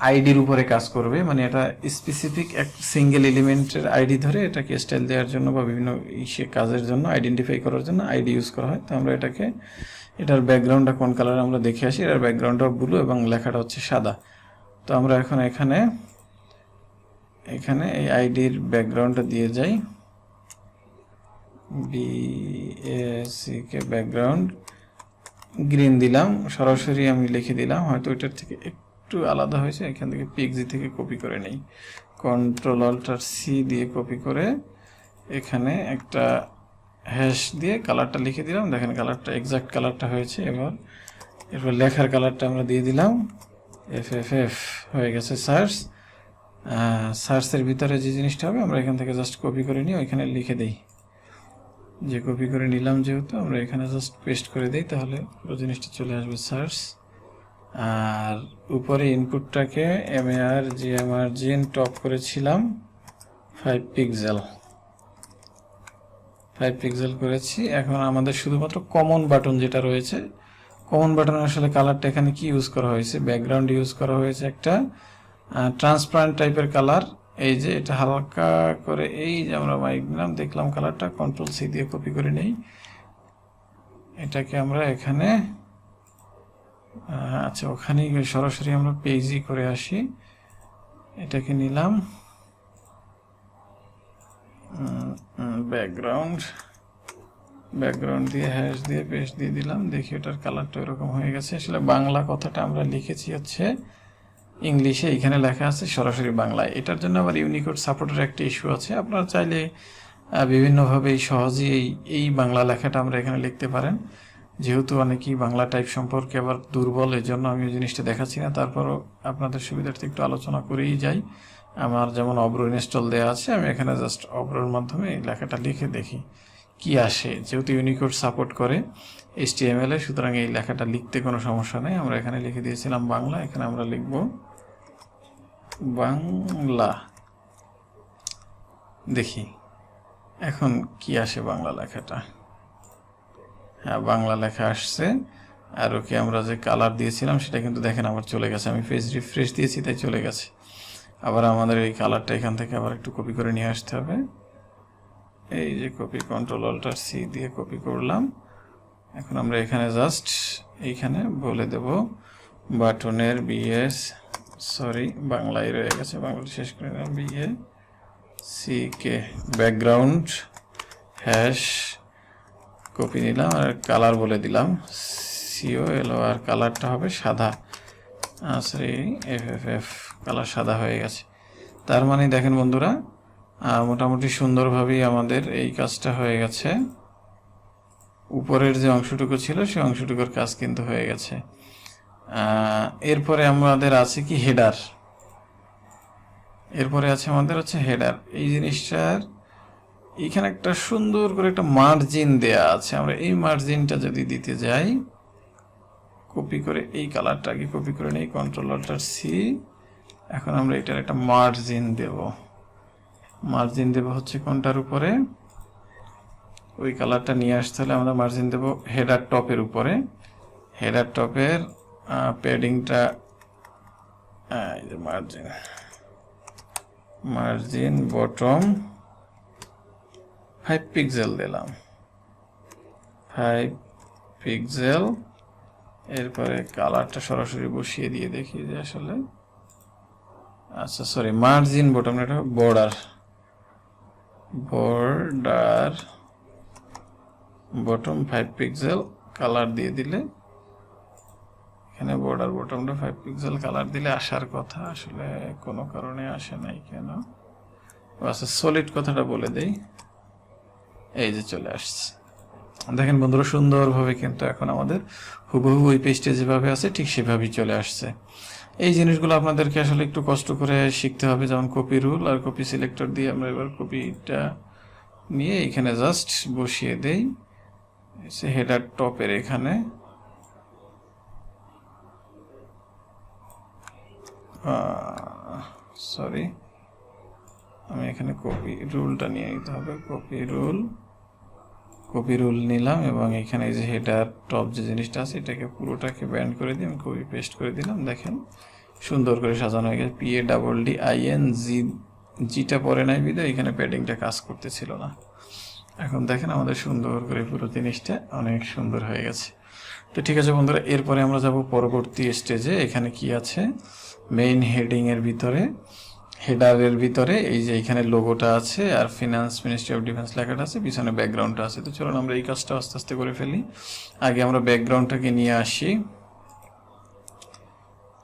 আইডির উপরে কাজ করবে, মানে এটা স্পেসিফিক এক সিঙ্গেল এলিমেন্টের আইডি ধরে এটাকে স্টাইল দেওয়ার জন্য বা বিভিন্ন কাজের জন্য আইডেন্টিফাই করার জন্য আইডি ইউজ করা হয়। তো আমরা এটার ব্যাকগ্রাউন্ডটা কোন কালার আমরা দেখে আসি। এটার ব্যাকগ্রাউন্ডটা ব্লু এবং লেখাটা হচ্ছে সাদা। তো আমরা এখন এখানে এই আইডির ব্যাকগ্রাউন্ডটা দিয়ে যাই, BACK ব্যাকগ্রাউন্ড গ্রিন দিলাম, সরাসরি আমি লিখে দিলাম, হয়তো এটার থেকে একটু আলাদা হয়েছে, এখান থেকে পিএক্সজি থেকে কপি করে নেই, Ctrl+Alt+C দিয়ে কপি করে এখানে একটা হ্যাশ দিয়ে কালারটা লিখে দিলাম। দেখেন কালারটা এক্সাক্ট কালারটা হয়েছে। এরপর লেখার কালারটা আমরা দিয়ে দিলাম FFF, হয়ে গেছে সার্চের ভিতরে যে জিনিসটা হবে আমরা এখান থেকে জাস্ট কপি করে নিই, ওইখানে লিখে দিই, যে কপি করে নিলাম যেহেতু আমরা এখানে জাস্ট পেস্ট করে দিই, তাহলে পুরো জিনিসটা চলে আসবে সার্চ। আর উপরে ইনপুটটাকে মার্জিন টপ করেছিলাম 5 পিক্সেল করেছি। এখন আমাদের শুধুমাত্র কমন বাটন যেটা রয়েছে, কমন বাটন আসলে কালারটা এখানে কি ইউজ করা হয়েছে, ব্যাকগ্রাউন্ড ইউজ করা হয়েছে একটা ট্রান্সপারেন্ট টাইপের কালার। এই যে এটা হালকা করে, এই যে আমরা মাইক দিলাম, দেখলাম কালারটা, Ctrl+C দিয়ে কপি করে নেই, এটাকে আমরা এখানে, আচ্ছা ওখানেই সরাসরি আমরা পেজই করে আসি। এটাকে নিলাম ব্যাকগ্রাউন্ড দিয়ে হ্যাশ দিয়ে পেস্ট দিয়ে দিলাম, দেখি ওটার কালারটা এরকম হয়ে গেছে। আসলে বাংলা কথাটা আমরা লিখেছি হচ্ছে ইংলিশে, এখানে লেখা আছে সরাসরি বাংলায়। এটার জন্য আবার ইউনিকোড সাপোর্টের একটা ইস্যু আছে। আপনারা চাইলে বিভিন্নভাবে সহজেই এই বাংলা লেখাটা আমরা এখানে লিখতে পারেন। যেহেতু অনেকেই বাংলা টাইপ সম্পর্কে আবার দুর্বল, এই জন্য আমি জিনিসটা দেখাচ্ছি না, তারপরও আপনাদের সুবিধার্থে একটু আলোচনা করেই যাই। আমার যেমন অব্র ইনস্টল দেওয়া আছে, আমি এখানে জাস্ট অব্রোর মাধ্যমে এই লেখাটা লিখে দেখি কি আসে। যেহেতু ইউনিকোড সাপোর্ট করে HTML এ, সুতরাং এই লেখাটা লিখতে কোনো সমস্যা নেই। আমরা এখানে লিখে দিয়েছিলাম বাংলা, এখানে আমরা লিখব বাংলা, দেখি এখন কি আসে বাংলা লেখাটা। হ্যাঁ, বাংলা লেখা আসছে। আর ওকে আমরা যে কালার দিয়েছিলাম সেটা কিন্তু দেখেন আবার চলে গেছে, আমি পেজ রিফ্রেশ দিয়েছি তাই চলে গেছে। আবার আমাদের এই কালারটা এখান থেকে আবার একটু কপি করে নিয়ে আসতে হবে। এই যে কপি, Ctrl+Alt+C দিয়ে কপি করলাম। এখন আমরা এখানে জাস্ট এইখানে বলে দেব বাটনের বাংলায় রয়ে গেছে, বাংলা শেষ করে দিলাম, BACK ব্যাকগ্রাউন্ড হ্যাশ কপি নিলাম, আর কালার বলে দিলাম COL, আর কালারটা হবে সাদা, FFF, কালার সাদা হয়ে গেছে। তার মানে দেখেন বন্ধুরা, মোটামুটি সুন্দরভাবেই আমাদের এই কাজটা হয়ে গেছে। উপরের যে অংশটুকু ছিল সেই অংশটুকুর কাজ কিন্তু হয়ে গেছে। এরপরে আমাদের আছে কি হেডার, এই জিনিসটার এখানে একটা সুন্দর করে একটা মার্জিন দেয়া আছে, আমরা এই মার্জিনটা যদি দিতে যাই, কপি করে এই কালারটা আগে কপি করে নেই, কন্ট্রোল অল্টার সি। এখন আমরা এটার একটা মার্জিন দেব, মার্জিন দেব হচ্ছে কোনটার উপরে, ওই কালারটা নিয়ে আসতে হলে আমরা মার্জিন দেব হেডার টপের উপরে। হেডার টপের প্যাডিংটা মার্জিন, মার্জিন বটম 5 পিক্সেল দিলাম, 5 পিক্সেল। এরপরে কালারটা সরাসরি বসিয়ে দিয়ে দেখি যে আসলে, আচ্ছা সরি, মার্জিন বটম, এটা border, border bottom 5 pixel colour দিয়ে দিলে, এখানে বর্ডার বটমটা 5 পিক্সেল কালার দিলে আসার কথা, আসলে কোনো কারণে আসে নাই কেন। আচ্ছা সলিড কথাটা বলে দেই, এই যে চলে আসছে। দেখেন বন্ধুরা সুন্দরভাবে কিন্তু এখন আমাদের হুবহু ওই পেজটা যেভাবে আছে ঠিক সেভাবেই চলে আসছে। এই জিনিসগুলো আপনাদেরকে আসলে একটু কষ্ট করে শিখতে হবে, যেমন কপি রুল আর কপি সিলেক্টর দিয়ে আমরা এবার কপিটা নিয়ে এখানে জাস্ট বসিয়ে দেই হেডার টপের এখানে। সরি, আমি এখানে কপি রুলটা নিয়ে নিতে হবে, কপি রুল নিলাম এবং এখানে এই যে হেডার টপ যে জিনিসটা আছে এটাকে পুরোটাকে ব্যান্ড করে দিয়ে আমি কপি পেস্ট করে দিলাম। দেখেন সুন্দর করে সাজানো হয়ে গেছে, PADDING, জিটা পরে নাই বিধায় এখানে প্যাডিংটা কাজ করতেছিল না। এখন দেখেন আমাদের সুন্দর করে পুরো জিনিসটা অনেক সুন্দর হয়ে গেছে। তো ঠিক আছে বন্ধুরা, এরপরে আমরা যাব পরবর্তী স্টেজে। এখানে কি আছে, মেইন হেডিং এর ভিতরে, হেডারের ভিতরে এই যে এখানে লোগোটা আছে আর ফিনান্স মিনিস্ট্রি অফ ডিফেন্স লেখাটা আছে, পিছনে ব্যাকগ্রাউন্ডটা আছে। তো চলুন আমরা এই কাজটা আস্তে আস্তে করে ফেলি। আগে আমরা ব্যাকগ্রাউন্ডটাকে নিয়ে আসি।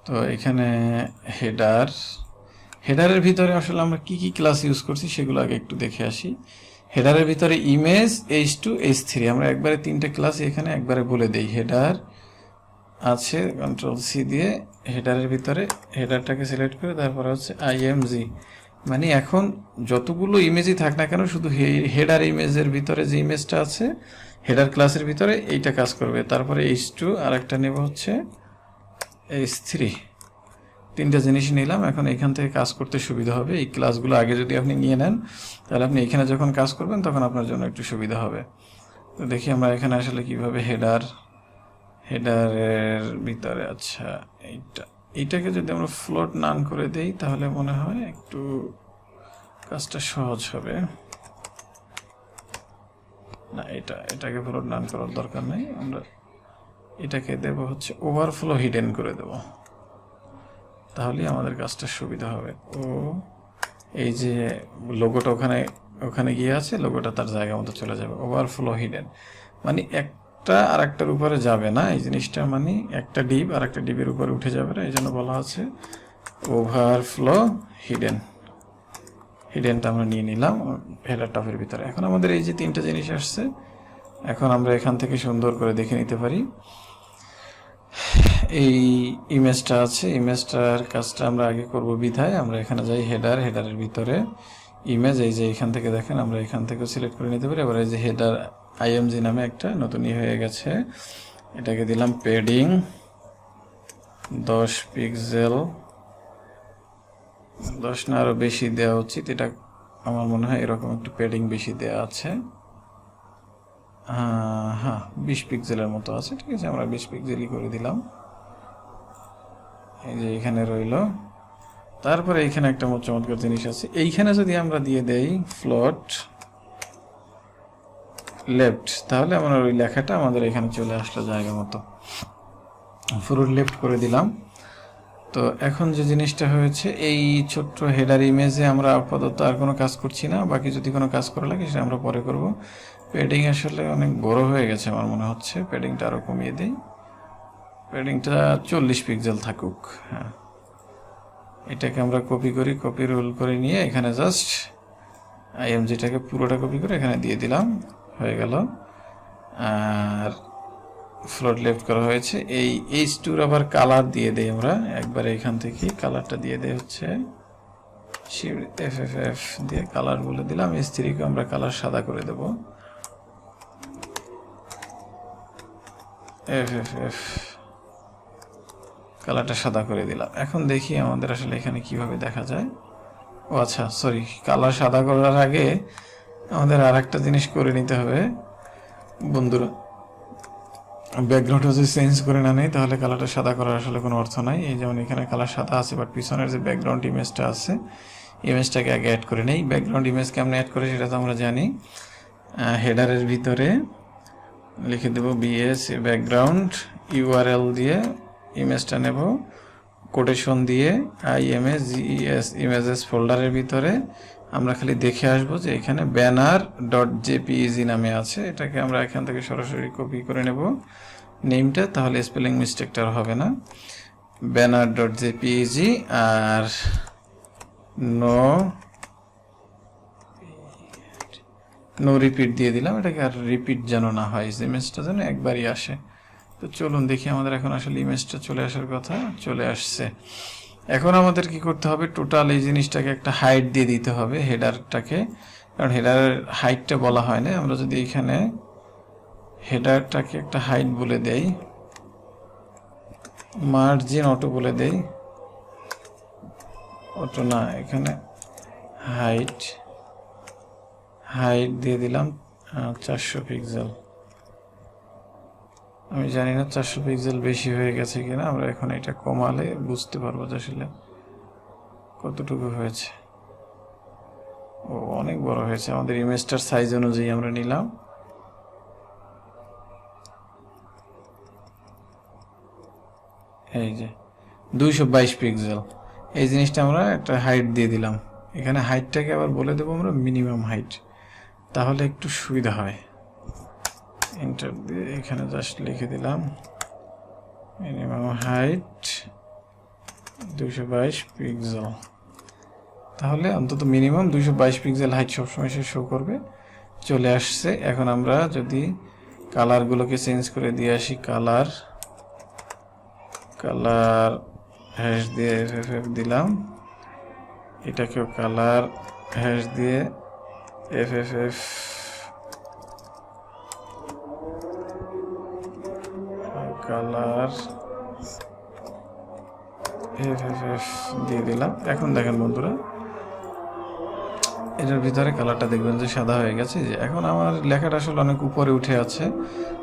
তো এখানে হেডারের ভিতরে আসলে আমরা কি কি ক্লাস ইউজ করছি সেগুলো আগে একটু দেখে আসি। হেডারের ভিতরে ইমেজ, H2, H3, আমরা একবারে 3টে ক্লাস এখানে একবারে বলে দেই। হেডার আছে, কন্ট্রোল সি দিয়ে হেডারের ভিতরে হেডারটাকে সিলেক্ট করে তারপরে হচ্ছে IMG, মানে এখন যতগুলো ইমেজই থাক না কেন শুধু হেডার ইমেজের ভিতরে যে ইমেজটা আছে হেডার ক্লাসের ভিতরে এইটা কাজ করবে। তারপরে H2 আর একটা নেব হচ্ছে H3, 3টা জিনিস নিলাম। এখন এখান থেকে কাজ করতে সুবিধা হবে, এই ক্লাসগুলো আগে যদি আপনি নিয়ে নেন তাহলে আপনি এখানে যখন কাজ করবেন তখন আপনার জন্য একটু সুবিধা হবে। তো দেখি আমরা এখানে আসলে কিভাবে হেডারের ভিতরে, আচ্ছা এইটাকে যদি আমরা ফ্লোট নান করে দেই তাহলে মনে হয় একটু কাজটা সহজ হবে। না, এটাকে ফ্লোট নান করার দরকার নেই, আমরা এটাকে দেব হচ্ছে ওভারফ্লো হিডেন করে দেব, তাহলে আমাদের কাজটা সুবিধা হবে। ও এই যে লোগোটা ওখানে গিয়ে আছে, লোগোটা তার জায়গা মতো চলে যাবে। ওভারফ্লো হিডেন মানে একটা আর একটার উপরে যাবে না, এই জিনিসটা মানে একটা ডিপ আর একটা ডিপের উপরে উঠে যাবে না, এই জন্য বলা আছে ওভারফ্লো হিডেনটা আমরা নিয়ে নিলাম হেডার টপের ভিতরে। এখন আমাদের এই যে 3টে জিনিস আসছে, এখন আমরা এখান থেকে সুন্দর করে দেখে নিতে পারি। এই ইমেজটা আছে, ইমেজটার কাজটা আমরা আগে করব বিধায় আমরা এখানে যাই হেডারের ভিতরে ইমেজ, এই যে এখান থেকে দেখেন আমরা এখান থেকে সিলেক্ট করে নিতে পারি। এবার এই যে হেডার IMG নামে একটা নতুন হয়ে গেছে, এটাকে দিলাম প্যাডিং 10 পিক্সেল, 10 না আরো বেশি দেওয়া উচিত, এটা আমার মনে হয় এরকম একটু প্যাডিং বেশি দেওয়া আছে। হ্যাঁ 20 পিক্সেলের মতো আছে, ঠিক আছে আমরা 20 পিক্সেলই করে দিলাম। এই যে এখানে রইল। তারপরে এখানে একটা চমৎকার জিনিস আছে, এইখানে যদি আমরা দিয়ে দেই ফ্লোট লেফট, তাহলে আমরা ওই লেখাটা আমাদের এখানে চলে আসলো জায়গা মতো। পুরো লেফট করে দিলাম। তো এখন যে জিনিসটা হয়েছে, এই ছোট্ট হেডার ইমেজে আমরা আপাতত আর কোনো কাজ করছি না, বাকি যদি কোনো কাজ করা লাগে সেটা আমরা পরে করব। প্যাডিং আসলে অনেক বড় হয়ে গেছে আমার মনে হচ্ছে, প্যাডিংটা আরও কমিয়ে দিই, প্যাডিংটা 40 পিক্সেল থাকুক। হ্যাঁ, এটাকে আমরা কপি রোল করে নিয়ে এখানে জাস্ট IMGটাকে পুরোটা কপি করে এখানে দিয়ে দিলাম, হয়ে গেল। আর ফ্লোট লেফট করা হয়েছে। এই H2 আবার কালার দিয়ে দেই আমরা একবারে, এখান থেকে কালারটা দিয়ে দেই হচ্ছে শিফট এফএফএফ দিয়ে কালার বলে দিলাম, S3 কে আমরা কালার সাদা করে দেব, এফএফএফ কালারটা সাদা করে দিলাম। এখন দেখি আমাদের আসলে এখানে কিভাবে দেখা যায়। ও আচ্ছা, সরি, কালার সাদা করার আগে আমাদের আর একটা জিনিস করে নিতে হবে বন্ধুরা। ব্যাকগ্রাউন্ড যদি চেঞ্জ করে না নেই তাহলে কালারটা সাদা করার আসলে কোনো অর্থ নাই। এই যেমন এখানে কালার সাদা আছে, বাট পিছনের যে ব্যাকগ্রাউন্ড ইমেজটা আছে, ইমেজটাকে আগে অ্যাড করে নেই। ব্যাকগ্রাউন্ড ইমেজ কেমন অ্যাড করে সেটা তো আমরা জানি। হেডারের ভিতরে লিখে দেব বিএস ব্যাকগ্রাউন্ড, ইউআরএল দিয়ে ইমেজটা নেব, কোটেশন দিয়ে IMAGES ইমেজেস ফোল্ডারের ভিতরে আমরা খালি দেখে আসবো যে এখানে banner.jpeg নামে আছে। এটাকে আমরা এখান থেকে সরাসরি কপি করে নেব নেমটা, তাহলে স্পেলিং মিস্টেকটা আর হবে না। banner.jpeg আর নো রিপিট দিয়ে দিলাম, এটাকে আর রিপিট যেন না হয়, ইমেজটা যেন একবারই আসে। তো চলুন দেখি, আমাদের এখন আসলে ইমেজটা চলে আসার কথা, চলে আসছে। এখন আমাদের কি করতে হবে, টোটাল এই জিনিসটাকে একটা হাইট দিয়ে দিতে হবে হেডারটাকে, কারণ হেডারের হাইটটা বলা হয় না। আমরা যদি এখানে হেডারটাকে একটা হাইট বলে দেই, মার্জিন অটো বলে দেই, অটো না, এখানে হাইট দিয়ে দিলাম 400 পিক্সেল। আমি জানি না 400 পিক্সেল বেশি হয়ে গেছে কিনা, আমরা এখন এটা কমালে বুঝতে পারবো যে আসলে কতটুকু হয়েছে। ও অনেক বড় হয়েছে, আমাদের ইমেজটার সাইজ অনুযায়ী আমরা নিলাম। এই যে 222 পিক্সেল, এই জিনিসটা আমরা একটা হাইট দিয়ে দিলাম। এখানে হাইটটাকে আবার বলে দেবো আমরা মিনিমাম হাইট, তাহলে একটু সুবিধা হয়। এন্টার দিয়ে এখানে জাস্ট লিখে দিলাম মিনিমাম হাইট 222 পিক্সেল, তাহলে অন্তত মিনিমাম 222 পিক্সেল হাইট সবসময় সে শো করবে। চলে আসছে। এখন আমরা যদি কালারগুলোকে চেঞ্জ করে দিয়ে আসি, কালার হ্যাশ দিয়ে এফএফএফ দিলাম, এটাকেও কালার হ্যাশ দিয়ে এফএফএফ, কালার এফএফএফ দিয়ে দিলাম। এখন দেখেন বন্ধুরা, এটার ভিতরে কালারটা দেখবেন যে সাদা হয়ে গেছে। যে এখন আমার লেখাটা আসলে অনেক উপরে উঠে আছে,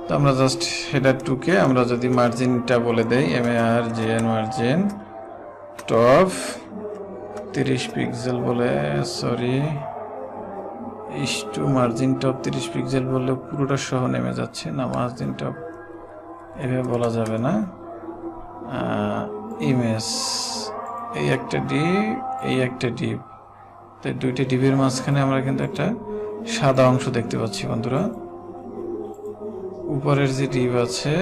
তো আমরা জাস্ট হেডার টুকে আমরা যদি মার্জিনটা বলে দেই MARGN মার্জিন টপ 30 পিক্সেল বলে, sorry is to margin top 30 pixel বললে পুরোটা সহ নেমে যাচ্ছে না, মার্জিন টপ এভাবে বলা যাবে না। ইমেজ এই একটা ডিপ, এই একটা ডিপ, তো দুইটা ডিপের মাঝখানে আমরা কিন্তু একটা সাদা অংশ দেখতে পাচ্ছি বন্ধুরা। উপরের যে ডিপ আছে,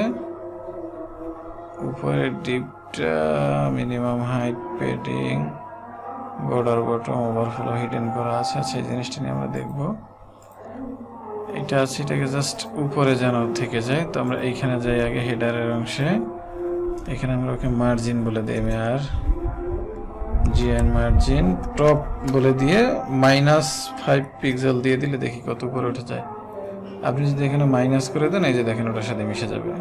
উপরের ডিপটা minimum height, padding, border bottom, overflow hidden করা আছে। আচ্ছা, এই জিনিসটা নিয়ে আমরা দেখব। এটা আছে, এটাকে জাস্ট উপরে যেন থেকে যায়, তো আমরা এইখানে যাই আগে হেডারের অংশে, এখানে আমরা ওকে মার্জিন বলে দিই, MARGN মার্জিন টপ বলে দিয়ে -5 পিক্সেল দিয়ে দিলে দেখি কত উপরে উঠে যায়। আপনি যদি এখানে মাইনাস করে দেন, এই যে দেখেন ওটার সাথে মিশে যাবে।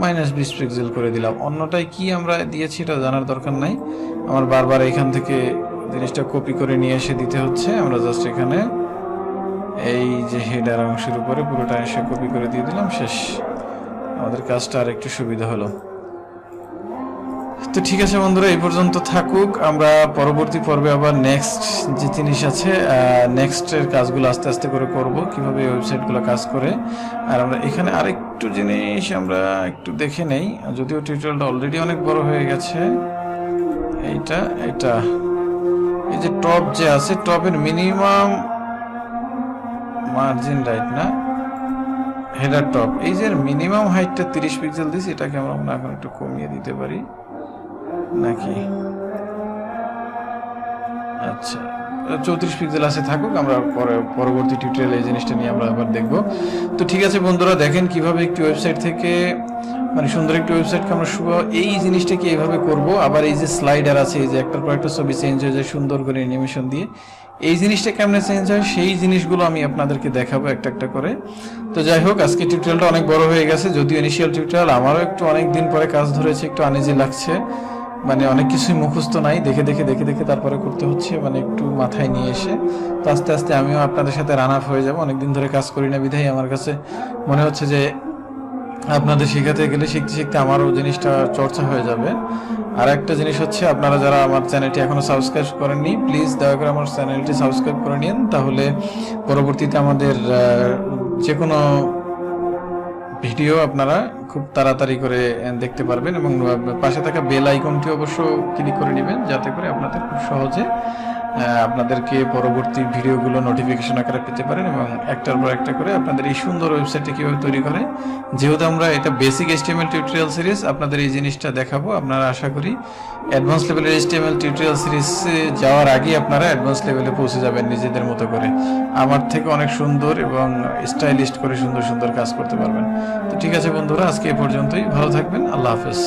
-20 পিক্সেল করে দিলাম। অন্যটায় কি আমরা দিয়েছি এটা জানার দরকার নাই, আমার বারবার এখান থেকে জিনিসটা কপি করে নিয়ে এসে দিতে হচ্ছে। আমরা জাস্ট এখানে এই যে হেডার অংশের উপরে পুরোটা এসে কপি করে দিয়ে দিলাম, শেষ। আমাদের কাজটা আর একটু সুবিধা হলো। তো ঠিক আছে বন্ধুরা, এই পর্যন্ত থাকুক। আমরা পরবর্তী পর্বে আবার নেক্সট যে জিনিস আছে, নেক্সটের কাজগুলো আস্তে আস্তে করে করব, কিভাবে ওয়েবসাইটগুলো কাজ করে। আর আমরা এখানে আরেকটু জিনিস আমরা একটু দেখে নেই, যদিও টিউটোরিয়ালটা অলরেডি অনেক বড় হয়ে গেছে। এটা এই যে টপ যে আছে, টপের মিনিমাম মার্জিন রাইট না, হেডার টপ, এই যে মিনিমাম হাইটটা 30 পিক্সেল দিয়েছি, এটাকে আমরা মনে এখন একটু কমিয়ে দিতে পারি নাকি। আচ্ছা, 34 পিক্সেল আছে থাকুক, আমরা পরবর্তী টিউটোরিয়ালে এই জিনিসটা নিয়ে আমরা আবার দেখব। তো ঠিক আছে বন্ধুরা, দেখেন কিভাবে একটি ওয়েবসাইট থেকে মানে সুন্দর একটি ওয়েবসাইটকে আমরা এই জিনিসটাকে এইভাবে করব। আবার এই যে স্লাইডার আছে, এই যে একটার পর একটা ছবি চেঞ্জ হয়ে যায় সুন্দর করে অ্যানিমেশন দিয়ে, এই জিনিসটা কেমনে চেঞ্জ হয় সেই জিনিসগুলো আমি আপনাদেরকে দেখাবো একটা একটা করে। তো যাই হোক, আজকে টিউটোরিয়ালটা অনেক বড় হয়ে গেছে, যদিও ইনিশিয়াল টিউটোরিয়াল, আমারও একটু অনেক দিন পরে কাজ ধরেছে, একটু আনইজি লাগছে, মানে অনেক কিছুই মুখস্থ নাই, দেখে দেখে দেখে দেখে তারপরে করতে হচ্ছে, মানে একটু মাথায় নিয়ে এসে। তো আস্তে আস্তে আমিও আপনাদের সাথে রান আপ হয়ে যাবো, অনেকদিন ধরে কাজ করি না বিধায় আমার কাছে মনে হচ্ছে যে আপনাদের শেখাতে গেলে শিখতে শিখতে আমারও জিনিসটা চর্চা হয়ে যাবে। আর একটা জিনিস হচ্ছে, আপনারা যারা আমার চ্যানেলটি এখনো সাবস্ক্রাইব করেননি, প্লিজ দয়া করে আমার চ্যানেলটি সাবস্ক্রাইব করে নিন, তাহলে পরবর্তীতে আমাদের যে কোনো ভিডিও আপনারা খুব তাড়াতাড়ি করে দেখতে পারবেন। এবং পাশে থাকা বেল আইকনটি অবশ্য ক্লিক করে নেবেন, যাতে করে আপনাদের খুব সহজে আপনাদেরকে পরবর্তী ভিডিওগুলো নোটিফিকেশন আকারে পেতে পারেন, এবং একটার পর একটা করে আপনাদের এই সুন্দর ওয়েবসাইটটি কীভাবে তৈরি করে। যেহেতু আমরা এটা বেসিক HTML টিউটোরিয়াল সিরিজ, আপনাদের এই জিনিসটা দেখাবো। আপনারা আশা করি অ্যাডভান্স লেভেলের HTML টিউটোরিয়াল সিরিজে যাওয়ার আগে আপনারা অ্যাডভান্স লেভেলে পৌঁছে যাবেন নিজেদের মতো করে, আমার থেকে অনেক সুন্দর এবং স্টাইলিস্ট করে সুন্দর সুন্দর কাজ করতে পারবেন। তো ঠিক আছে বন্ধুরা, আজকে এ পর্যন্তই, ভালো থাকবেন, আল্লাহ হাফেজ।